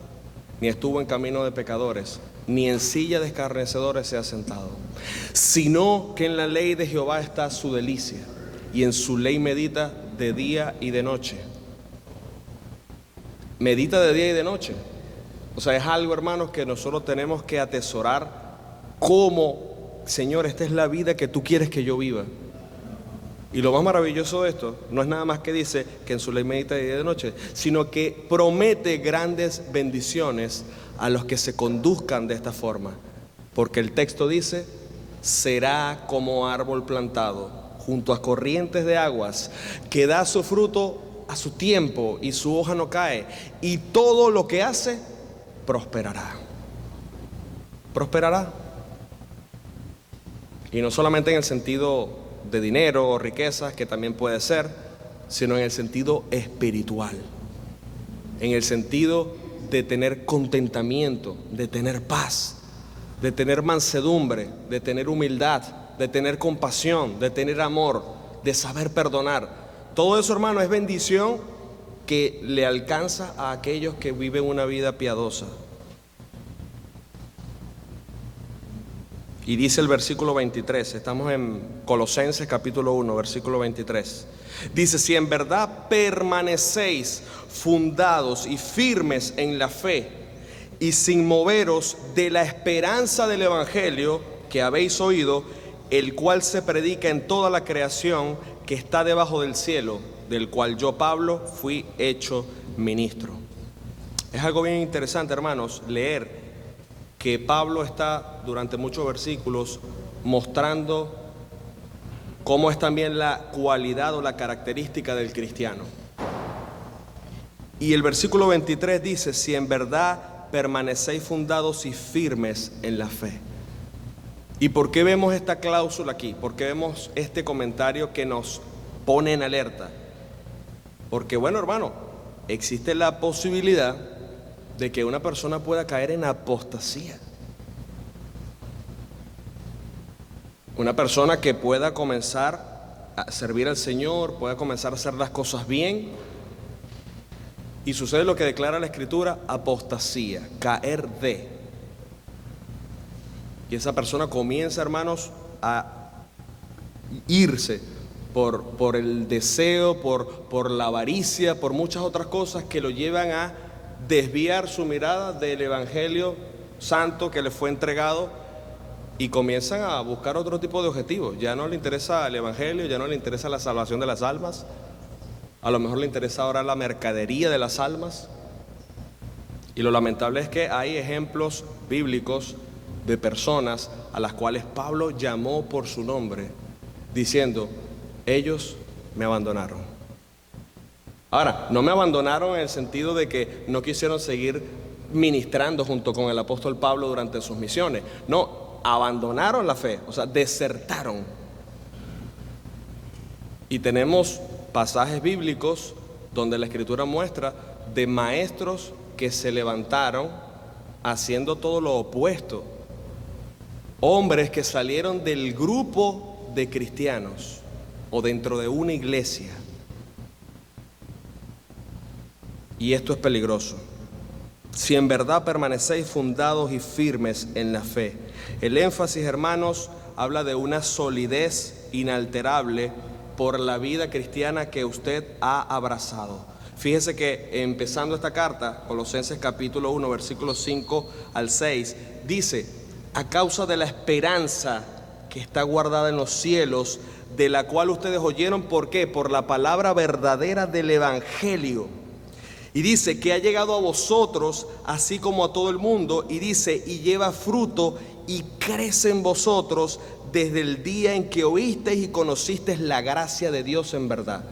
ni estuvo en camino de pecadores, ni en silla de escarnecedores se ha sentado, sino que en la ley de Jehová está su delicia, y en su ley medita de día y de noche. Medita de día y de noche. O sea, es algo, hermanos, que nosotros tenemos que atesorar como, Señor, esta es la vida que tú quieres que yo viva. Y lo más maravilloso de esto no es nada más que dice que en su ley medita de día y de noche, sino que promete grandes bendiciones a los que se conduzcan de esta forma. Porque el texto dice, será como árbol plantado junto a corrientes de aguas, que da su fruto a su tiempo y su hoja no cae, y todo lo que hace prosperará. Prosperará. Y no solamente en el sentido de dinero o riquezas, que también puede ser, sino en el sentido espiritual, en el sentido de tener contentamiento, de tener paz, de tener mansedumbre, de tener humildad, de tener compasión, de tener amor, de saber perdonar. Todo eso, hermano, es bendición que le alcanza a aquellos que viven una vida piadosa. Y dice el versículo 23, estamos en Colosenses capítulo 1, versículo 23. Dice, si en verdad permanecéis fundados y firmes en la fe y sin moveros de la esperanza del evangelio que habéis oído, el cual se predica en toda la creación que está debajo del cielo, del cual yo, Pablo, fui hecho ministro. Es algo bien interesante, hermanos, leer que Pablo está durante muchos versículos mostrando cómo es también la cualidad o la característica del cristiano. Y el versículo 23 dice, si en verdad permanecéis fundados y firmes en la fe. ¿Y por qué vemos esta cláusula aquí? ¿Por qué vemos este comentario que nos pone en alerta? Porque, bueno, hermano, existe la posibilidad de que una persona pueda caer en apostasía. Una persona que pueda comenzar a servir al Señor, pueda comenzar a hacer las cosas bien, y sucede lo que declara la Escritura, apostasía, caer de. Y esa persona comienza, hermanos, a irse por el deseo, por la avaricia, por muchas otras cosas que lo llevan a desviar su mirada del evangelio santo que le fue entregado, y comienzan a buscar otro tipo de objetivos. Ya no le interesa el evangelio, ya no le interesa la salvación de las almas, a lo mejor le interesa ahora la mercadería de las almas. Y lo lamentable es que hay ejemplos bíblicos de personas a las cuales Pablo llamó por su nombre, diciendo, ellos me abandonaron. Ahora, no me abandonaron en el sentido de que no quisieron seguir ministrando junto con el apóstol Pablo durante sus misiones. No, abandonaron la fe, o sea, desertaron. Y tenemos pasajes bíblicos donde la Escritura muestra de maestros que se levantaron haciendo todo lo opuesto. Hombres que salieron del grupo de cristianos o dentro de una iglesia. Y esto es peligroso. si en verdad permanecéis fundados y firmes en la fe. El énfasis, hermanos, habla de una solidez inalterable por la vida cristiana que usted ha abrazado. Fíjese que empezando esta carta, Colosenses capítulo 1, versículos 5 al 6, dice: a causa de la esperanza que está guardada en los cielos, de la cual ustedes oyeron, ¿por qué? Por la palabra verdadera del Evangelio. Y dice que ha llegado a vosotros, así como a todo el mundo, y dice, y lleva fruto y crece en vosotros desde el día en que oísteis y conocisteis la gracia de Dios en verdad.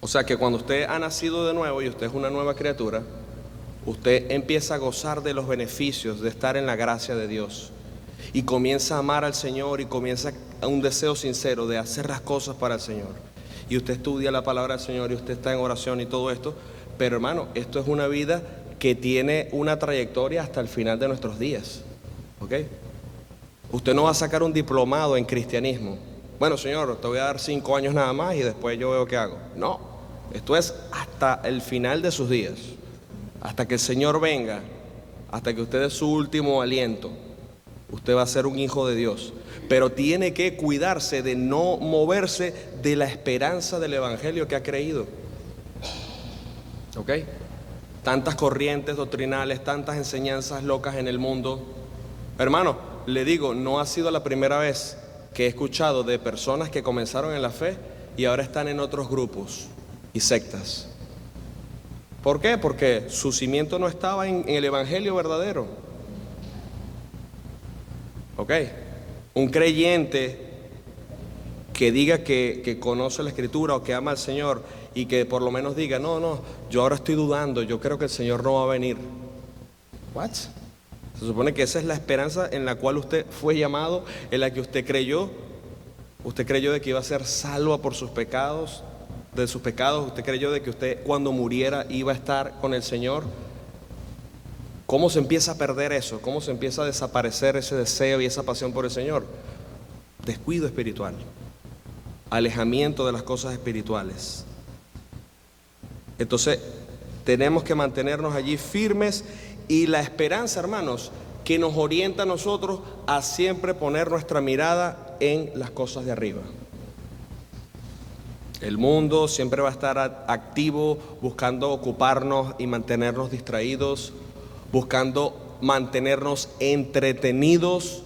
O sea que cuando usted ha nacido de nuevo y usted es una nueva criatura, usted empieza a gozar de los beneficios de estar en la gracia de Dios. Y comienza a amar al Señor y comienza un deseo sincero de hacer las cosas para el Señor. Y usted estudia la palabra del Señor y usted está en oración y todo esto. Pero hermano, esto es una vida que tiene una trayectoria hasta el final de nuestros días. ¿Ok? Usted no va a sacar un diplomado en cristianismo. Bueno, Señor, te voy a dar 5 años nada más y después yo veo qué hago. No, esto es hasta el final de sus días. Hasta que el Señor venga, hasta que usted dé su último aliento. Usted va a ser un hijo de Dios, pero tiene que cuidarse de no moverse de la esperanza del Evangelio que ha creído. ¿Ok? Tantas corrientes doctrinales, tantas enseñanzas locas en el mundo. Hermano, le digo, no ha sido la primera vez que he escuchado de personas que comenzaron en la fe y ahora están en otros grupos y sectas. ¿Por qué? Porque su cimiento no estaba en el Evangelio verdadero. ¿Ok? Un creyente que diga que conoce la Escritura o que ama al Señor y que por lo menos diga, no, yo ahora estoy dudando, yo creo que el Señor no va a venir. ¿What? Se supone que esa es la esperanza en la cual usted fue llamado, en la que usted creyó. Usted creyó de que iba a ser salvo por sus pecados, de sus pecados. Usted creyó de que usted cuando muriera iba a estar con el Señor. ¿Cómo se empieza a perder eso? ¿Cómo se empieza a desaparecer ese deseo y esa pasión por el Señor? Descuido espiritual, alejamiento de las cosas espirituales. Entonces, tenemos que mantenernos allí firmes y la esperanza, hermanos, que nos orienta a nosotros a siempre poner nuestra mirada en las cosas de arriba. El mundo siempre va a estar activo, buscando ocuparnos y mantenernos distraídos, buscando mantenernos entretenidos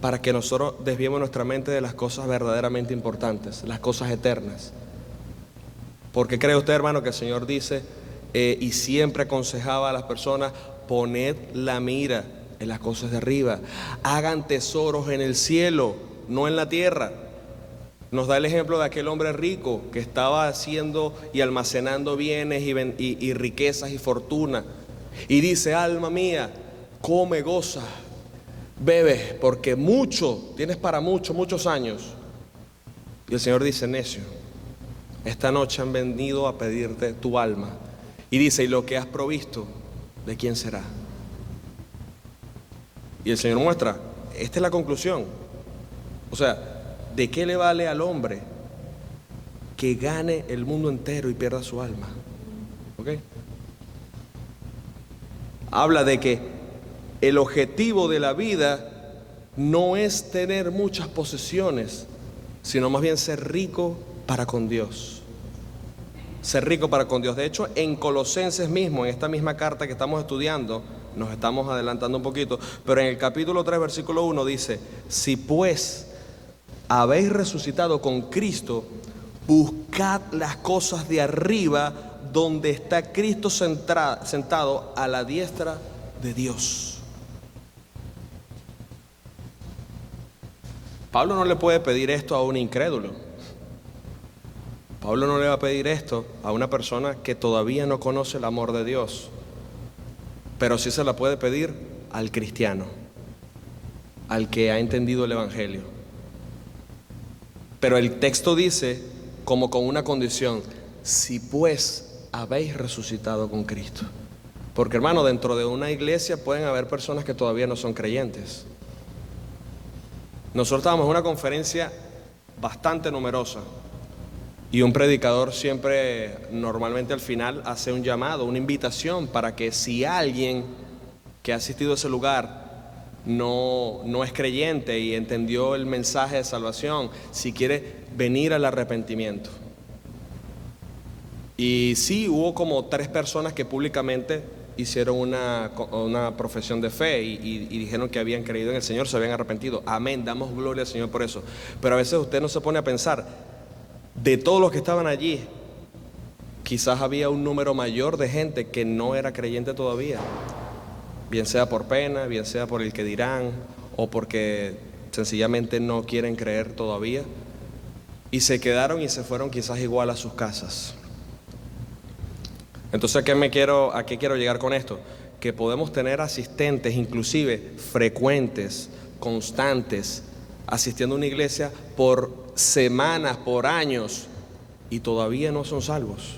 para que nosotros desviemos nuestra mente de las cosas verdaderamente importantes, las cosas eternas. ¿Por qué cree usted, hermano, que el Señor dice y siempre aconsejaba a las personas, poned la mira en las cosas de arriba, hagan tesoros en el cielo, no en la tierra? Nos da el ejemplo de aquel hombre rico que estaba haciendo y almacenando bienes y riquezas y fortuna. Y dice, alma mía, come, goza, bebe, porque mucho, tienes para muchos años. Y el Señor dice, necio, esta noche han venido a pedirte tu alma. Y dice, y lo que has provisto, ¿de quién será? Y el Señor muestra, esta es la conclusión. O sea, ¿de qué le vale al hombre que gane el mundo entero y pierda su alma? ¿Ok? Habla de que el objetivo de la vida no es tener muchas posesiones, sino más bien ser rico para con Dios. Ser rico para con Dios. De hecho, en Colosenses mismo, en esta misma carta que estamos estudiando, nos estamos adelantando un poquito, pero en el capítulo 3, versículo 1 dice, si pues habéis resucitado con Cristo, buscad las cosas de arriba, donde está Cristo sentado a la diestra de Dios. Pablo no le puede pedir esto a un incrédulo. Pablo no le va a pedir esto a una persona que todavía no conoce el amor de Dios, pero sí se la puede pedir al cristiano, al que ha entendido el Evangelio. Pero el texto dice como con una condición, si pues habéis resucitado con Cristo. Porque hermano, dentro de una iglesia pueden haber personas que todavía no son creyentes. Nosotros estábamos en una conferencia bastante numerosa Y un predicador siempre, normalmente al final, hace un llamado, una invitación para que si alguien que ha asistido a ese lugar no es creyente y entendió el mensaje de salvación, si quiere venir al arrepentimiento. Y sí, hubo como 3 personas que públicamente hicieron una profesión de fe y dijeron que habían creído en el Señor, se habían arrepentido. Amén, damos gloria al Señor por eso. Pero a veces usted no se pone a pensar, de todos los que estaban allí, quizás había un número mayor de gente que no era creyente todavía, bien sea por pena, bien sea por el que dirán, o porque sencillamente no quieren creer todavía, y se quedaron y se fueron quizás igual a sus casas. Entonces, ¿a qué quiero llegar con esto? Que podemos tener asistentes, inclusive frecuentes, constantes, asistiendo a una iglesia por semanas, por años, y todavía no son salvos.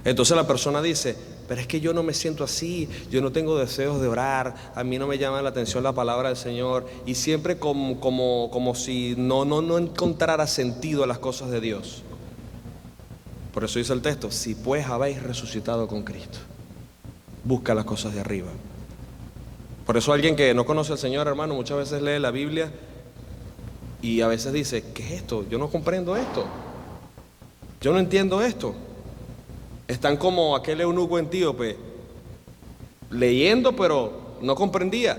Entonces la persona dice, pero es que yo no me siento así, yo no tengo deseos de orar, a mí no me llama la atención la palabra del Señor, y siempre como si no encontrara sentido a las cosas de Dios. Por eso dice el texto, si pues habéis resucitado con Cristo, busca las cosas de arriba. Por eso alguien que no conoce al Señor, hermano, muchas veces lee la Biblia y a veces dice, ¿qué es esto? Yo no comprendo esto, yo no entiendo esto. Están como aquel eunuco etíope, leyendo pero no comprendía.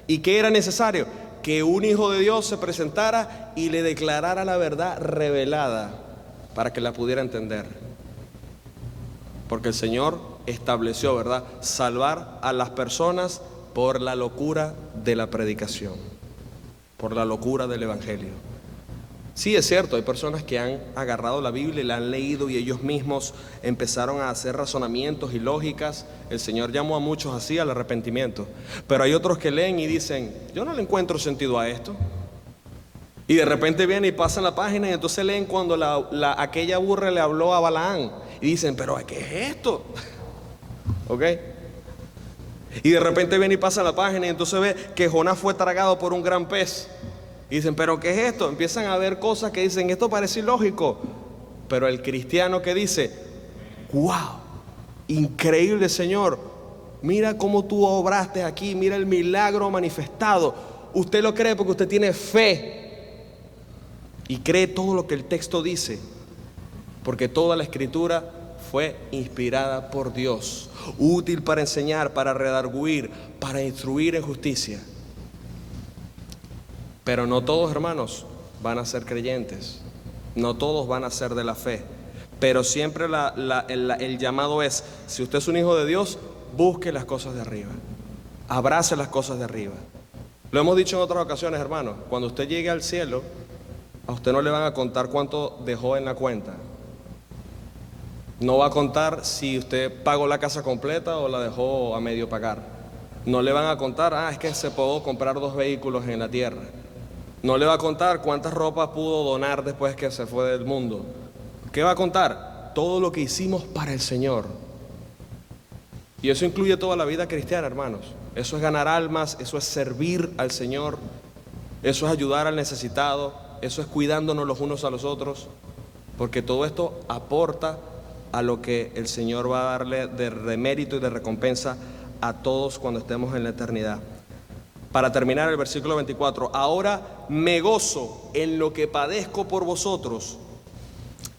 ¿Y qué era necesario? Que un hijo de Dios se presentara y le declarara la verdad revelada para que la pudiera entender. Porque el Señor estableció, ¿verdad?, salvar a las personas por la locura de la predicación, por la locura del Evangelio. Sí, es cierto, hay personas que han agarrado la Biblia y la han leído y ellos mismos empezaron a hacer razonamientos y lógicas. El Señor llamó a muchos así al arrepentimiento. Pero hay otros que leen y dicen, yo no le encuentro sentido a esto. Y de repente vienen y pasan la página y entonces leen cuando aquella burra le habló a Balaán. Y dicen, pero ¿qué es esto? ¿Ok? Y de repente vienen y pasan la página y entonces ve que Jonás fue tragado por un gran pez. Y dicen, ¿pero qué es esto? Empiezan a ver cosas que dicen, esto parece ilógico. Pero el cristiano que dice, wow, increíble Señor, mira cómo tú obraste aquí, mira el milagro manifestado. Usted lo cree porque usted tiene fe y cree todo lo que el texto dice, porque toda la escritura fue inspirada por Dios, útil para enseñar, para redarguir, para instruir en justicia. Pero no todos, hermanos, van a ser creyentes, no todos van a ser de la fe, pero siempre el llamado es, si usted es un hijo de Dios, busque las cosas de arriba, abrace las cosas de arriba. Lo hemos dicho en otras ocasiones, hermanos, cuando usted llegue al cielo, a usted no le van a contar cuánto dejó en la cuenta. No va a contar si usted pagó la casa completa o la dejó a medio pagar. No le van a contar, es que se pudo comprar 2 vehículos en la tierra. No le va a contar cuántas ropas pudo donar después que se fue del mundo. ¿Qué va a contar? Todo lo que hicimos para el Señor. Y eso incluye toda la vida cristiana, hermanos. Eso es ganar almas, eso es servir al Señor, eso es ayudar al necesitado, eso es cuidándonos los unos a los otros, porque todo esto aporta a lo que el Señor va a darle de mérito y de recompensa a todos cuando estemos en la eternidad. Para terminar, el versículo 24, ahora me gozo en lo que padezco por vosotros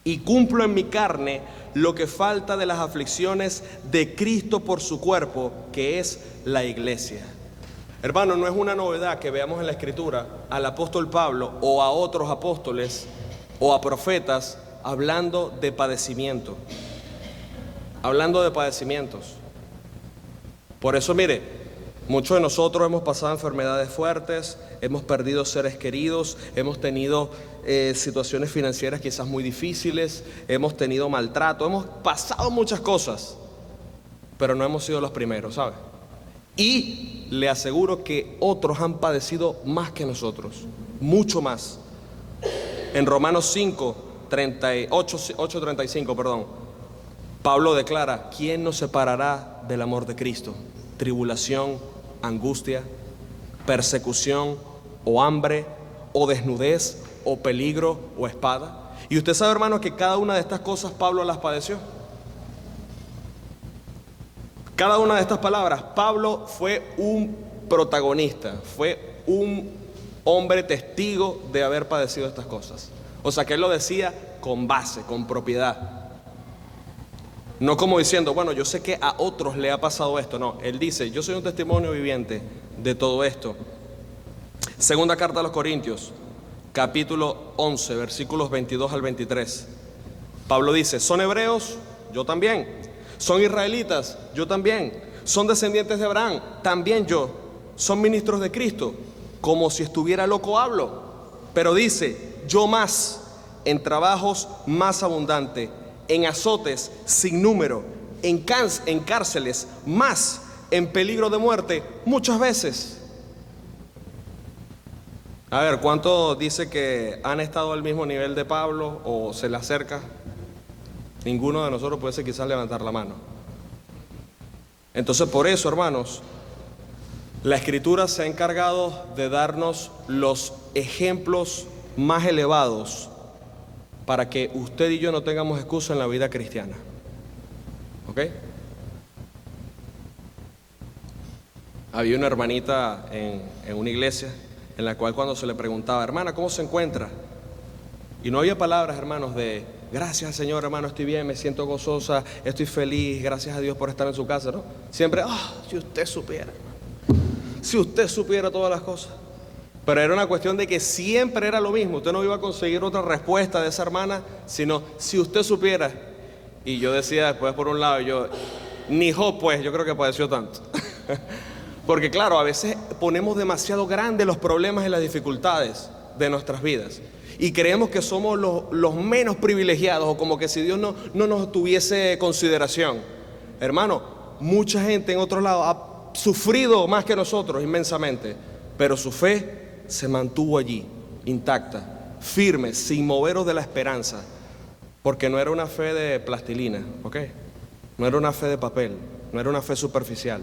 y cumplo en mi carne lo que falta de las aflicciones de Cristo por su cuerpo, que es la iglesia. Hermano, no es una novedad que veamos en la Escritura al apóstol Pablo o a otros apóstoles o a profetas hablando de padecimiento, hablando de padecimientos. Por eso, mire, muchos de nosotros hemos pasado enfermedades fuertes, hemos perdido seres queridos, hemos tenido situaciones financieras quizás muy difíciles, hemos tenido maltrato, hemos pasado muchas cosas, pero no hemos sido los primeros, ¿sabe? Y le aseguro que otros han padecido más que nosotros, mucho más. En Romanos 8:35, Pablo declara, ¿quién nos separará del amor de Cristo? Tribulación, angustia, persecución, o hambre, o desnudez, o peligro, o espada. Y usted sabe, hermano, que cada una de estas cosas Pablo las padeció. Cada una de estas palabras, Pablo fue un protagonista, fue un hombre testigo de haber padecido estas cosas. O sea, que él lo decía con base, con propiedad. No como diciendo, bueno, yo sé que a otros le ha pasado esto. No, él dice, yo soy un testimonio viviente de todo esto. Segunda carta a los Corintios, capítulo 11, versículos 22 al 23. Pablo dice, ¿son hebreos? Yo también. ¿Son israelitas? Yo también. ¿Son descendientes de Abraham? También yo. ¿Son ministros de Cristo? Como si estuviera loco hablo. Pero dice, yo más, en trabajos más abundante, en azotes sin número, en cárceles más, en peligro de muerte muchas veces. A ver, ¿cuántos dice que han estado al mismo nivel de Pablo o se le acerca? Ninguno de nosotros puede quizás levantar la mano. Entonces, por eso, hermanos, la Escritura se ha encargado de darnos los ejemplos más elevados para que usted y yo no tengamos excusa en la vida cristiana. ¿Ok? Había una hermanita en una iglesia en la cual cuando se le preguntaba, hermana, ¿cómo se encuentra? Y no había palabras, hermanos, de gracias Señor, hermano, estoy bien, me siento gozosa, estoy feliz, gracias a Dios por estar en su casa, ¿no? Siempre, si usted supiera, si usted supiera todas las cosas. Pero era una cuestión de que siempre era lo mismo. Usted no iba a conseguir otra respuesta de esa hermana, sino si usted supiera. Y yo decía después por un lado, ni Job pues, yo creo que padeció tanto. Porque claro, a veces ponemos demasiado grandes los problemas y las dificultades de nuestras vidas. Y creemos que somos los menos privilegiados, o como que si Dios no nos tuviese consideración. Hermano, mucha gente en otro lado ha sufrido más que nosotros inmensamente, pero su fe se mantuvo allí, intacta, firme, sin moveros de la esperanza, porque no era una fe de plastilina, ¿ok? No era una fe de papel, no era una fe superficial,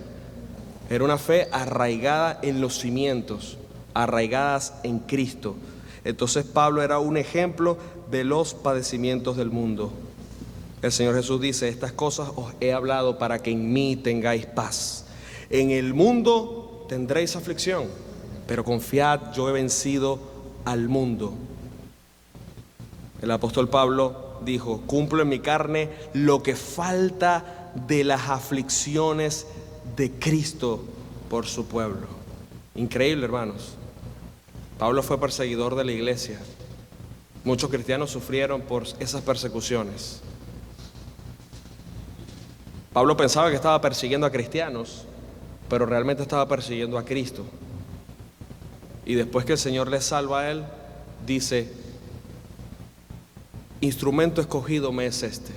era una fe arraigada en los cimientos, arraigadas en Cristo. Entonces Pablo era un ejemplo de los padecimientos del mundo. El Señor Jesús dice, estas cosas os he hablado para que en mí tengáis paz. En el mundo tendréis aflicción, pero confiad, yo he vencido al mundo. El apóstol Pablo dijo, cumplo en mi carne lo que falta de las aflicciones de Cristo por su pueblo. Increíble, hermanos. Pablo fue perseguidor de la iglesia. Muchos cristianos sufrieron por esas persecuciones. Pablo pensaba que estaba persiguiendo a cristianos, pero realmente estaba persiguiendo a Cristo. Y después que el Señor le salva a él, dice, instrumento escogido me es este,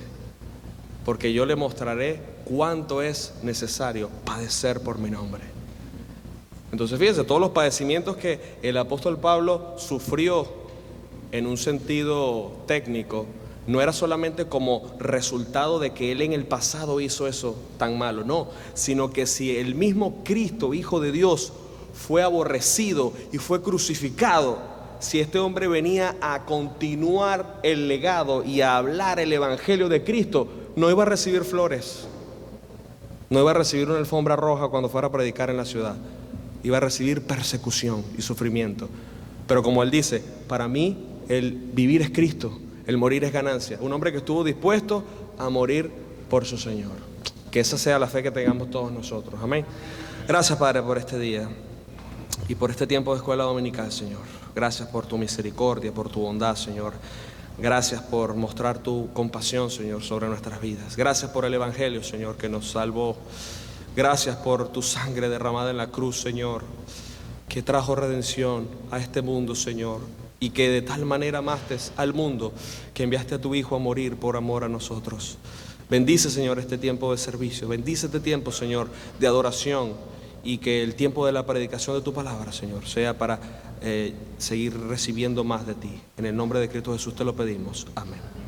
porque yo le mostraré cuánto es necesario padecer por mi nombre. Entonces fíjense, todos los padecimientos que el apóstol Pablo sufrió en un sentido técnico, no era solamente como resultado de que él en el pasado hizo eso tan malo, no, sino que si el mismo Cristo, Hijo de Dios, fue aborrecido y fue crucificado, si este hombre venía a continuar el legado y a hablar el evangelio de Cristo, no iba a recibir flores, no iba a recibir una alfombra roja cuando fuera a predicar en la ciudad, iba a recibir persecución y sufrimiento. Pero como él dice, para mí el vivir es Cristo, el morir es ganancia. Un hombre que estuvo dispuesto a morir por su Señor. Que esa sea la fe que tengamos todos nosotros. Amén. Gracias, Padre, por este día y por este tiempo de escuela dominical, Señor. Gracias por tu misericordia, por tu bondad, Señor. Gracias por mostrar tu compasión, Señor, sobre nuestras vidas. Gracias por el evangelio, Señor, que nos salvó. Gracias por tu sangre derramada en la cruz, Señor, que trajo redención a este mundo, Señor, y que de tal manera amaste al mundo que enviaste a tu Hijo a morir por amor a nosotros. Bendice, Señor, este tiempo de servicio. Bendice este tiempo, Señor, de adoración, y que el tiempo de la predicación de tu palabra, Señor, sea para seguir recibiendo más de ti. En el nombre de Cristo Jesús te lo pedimos. Amén.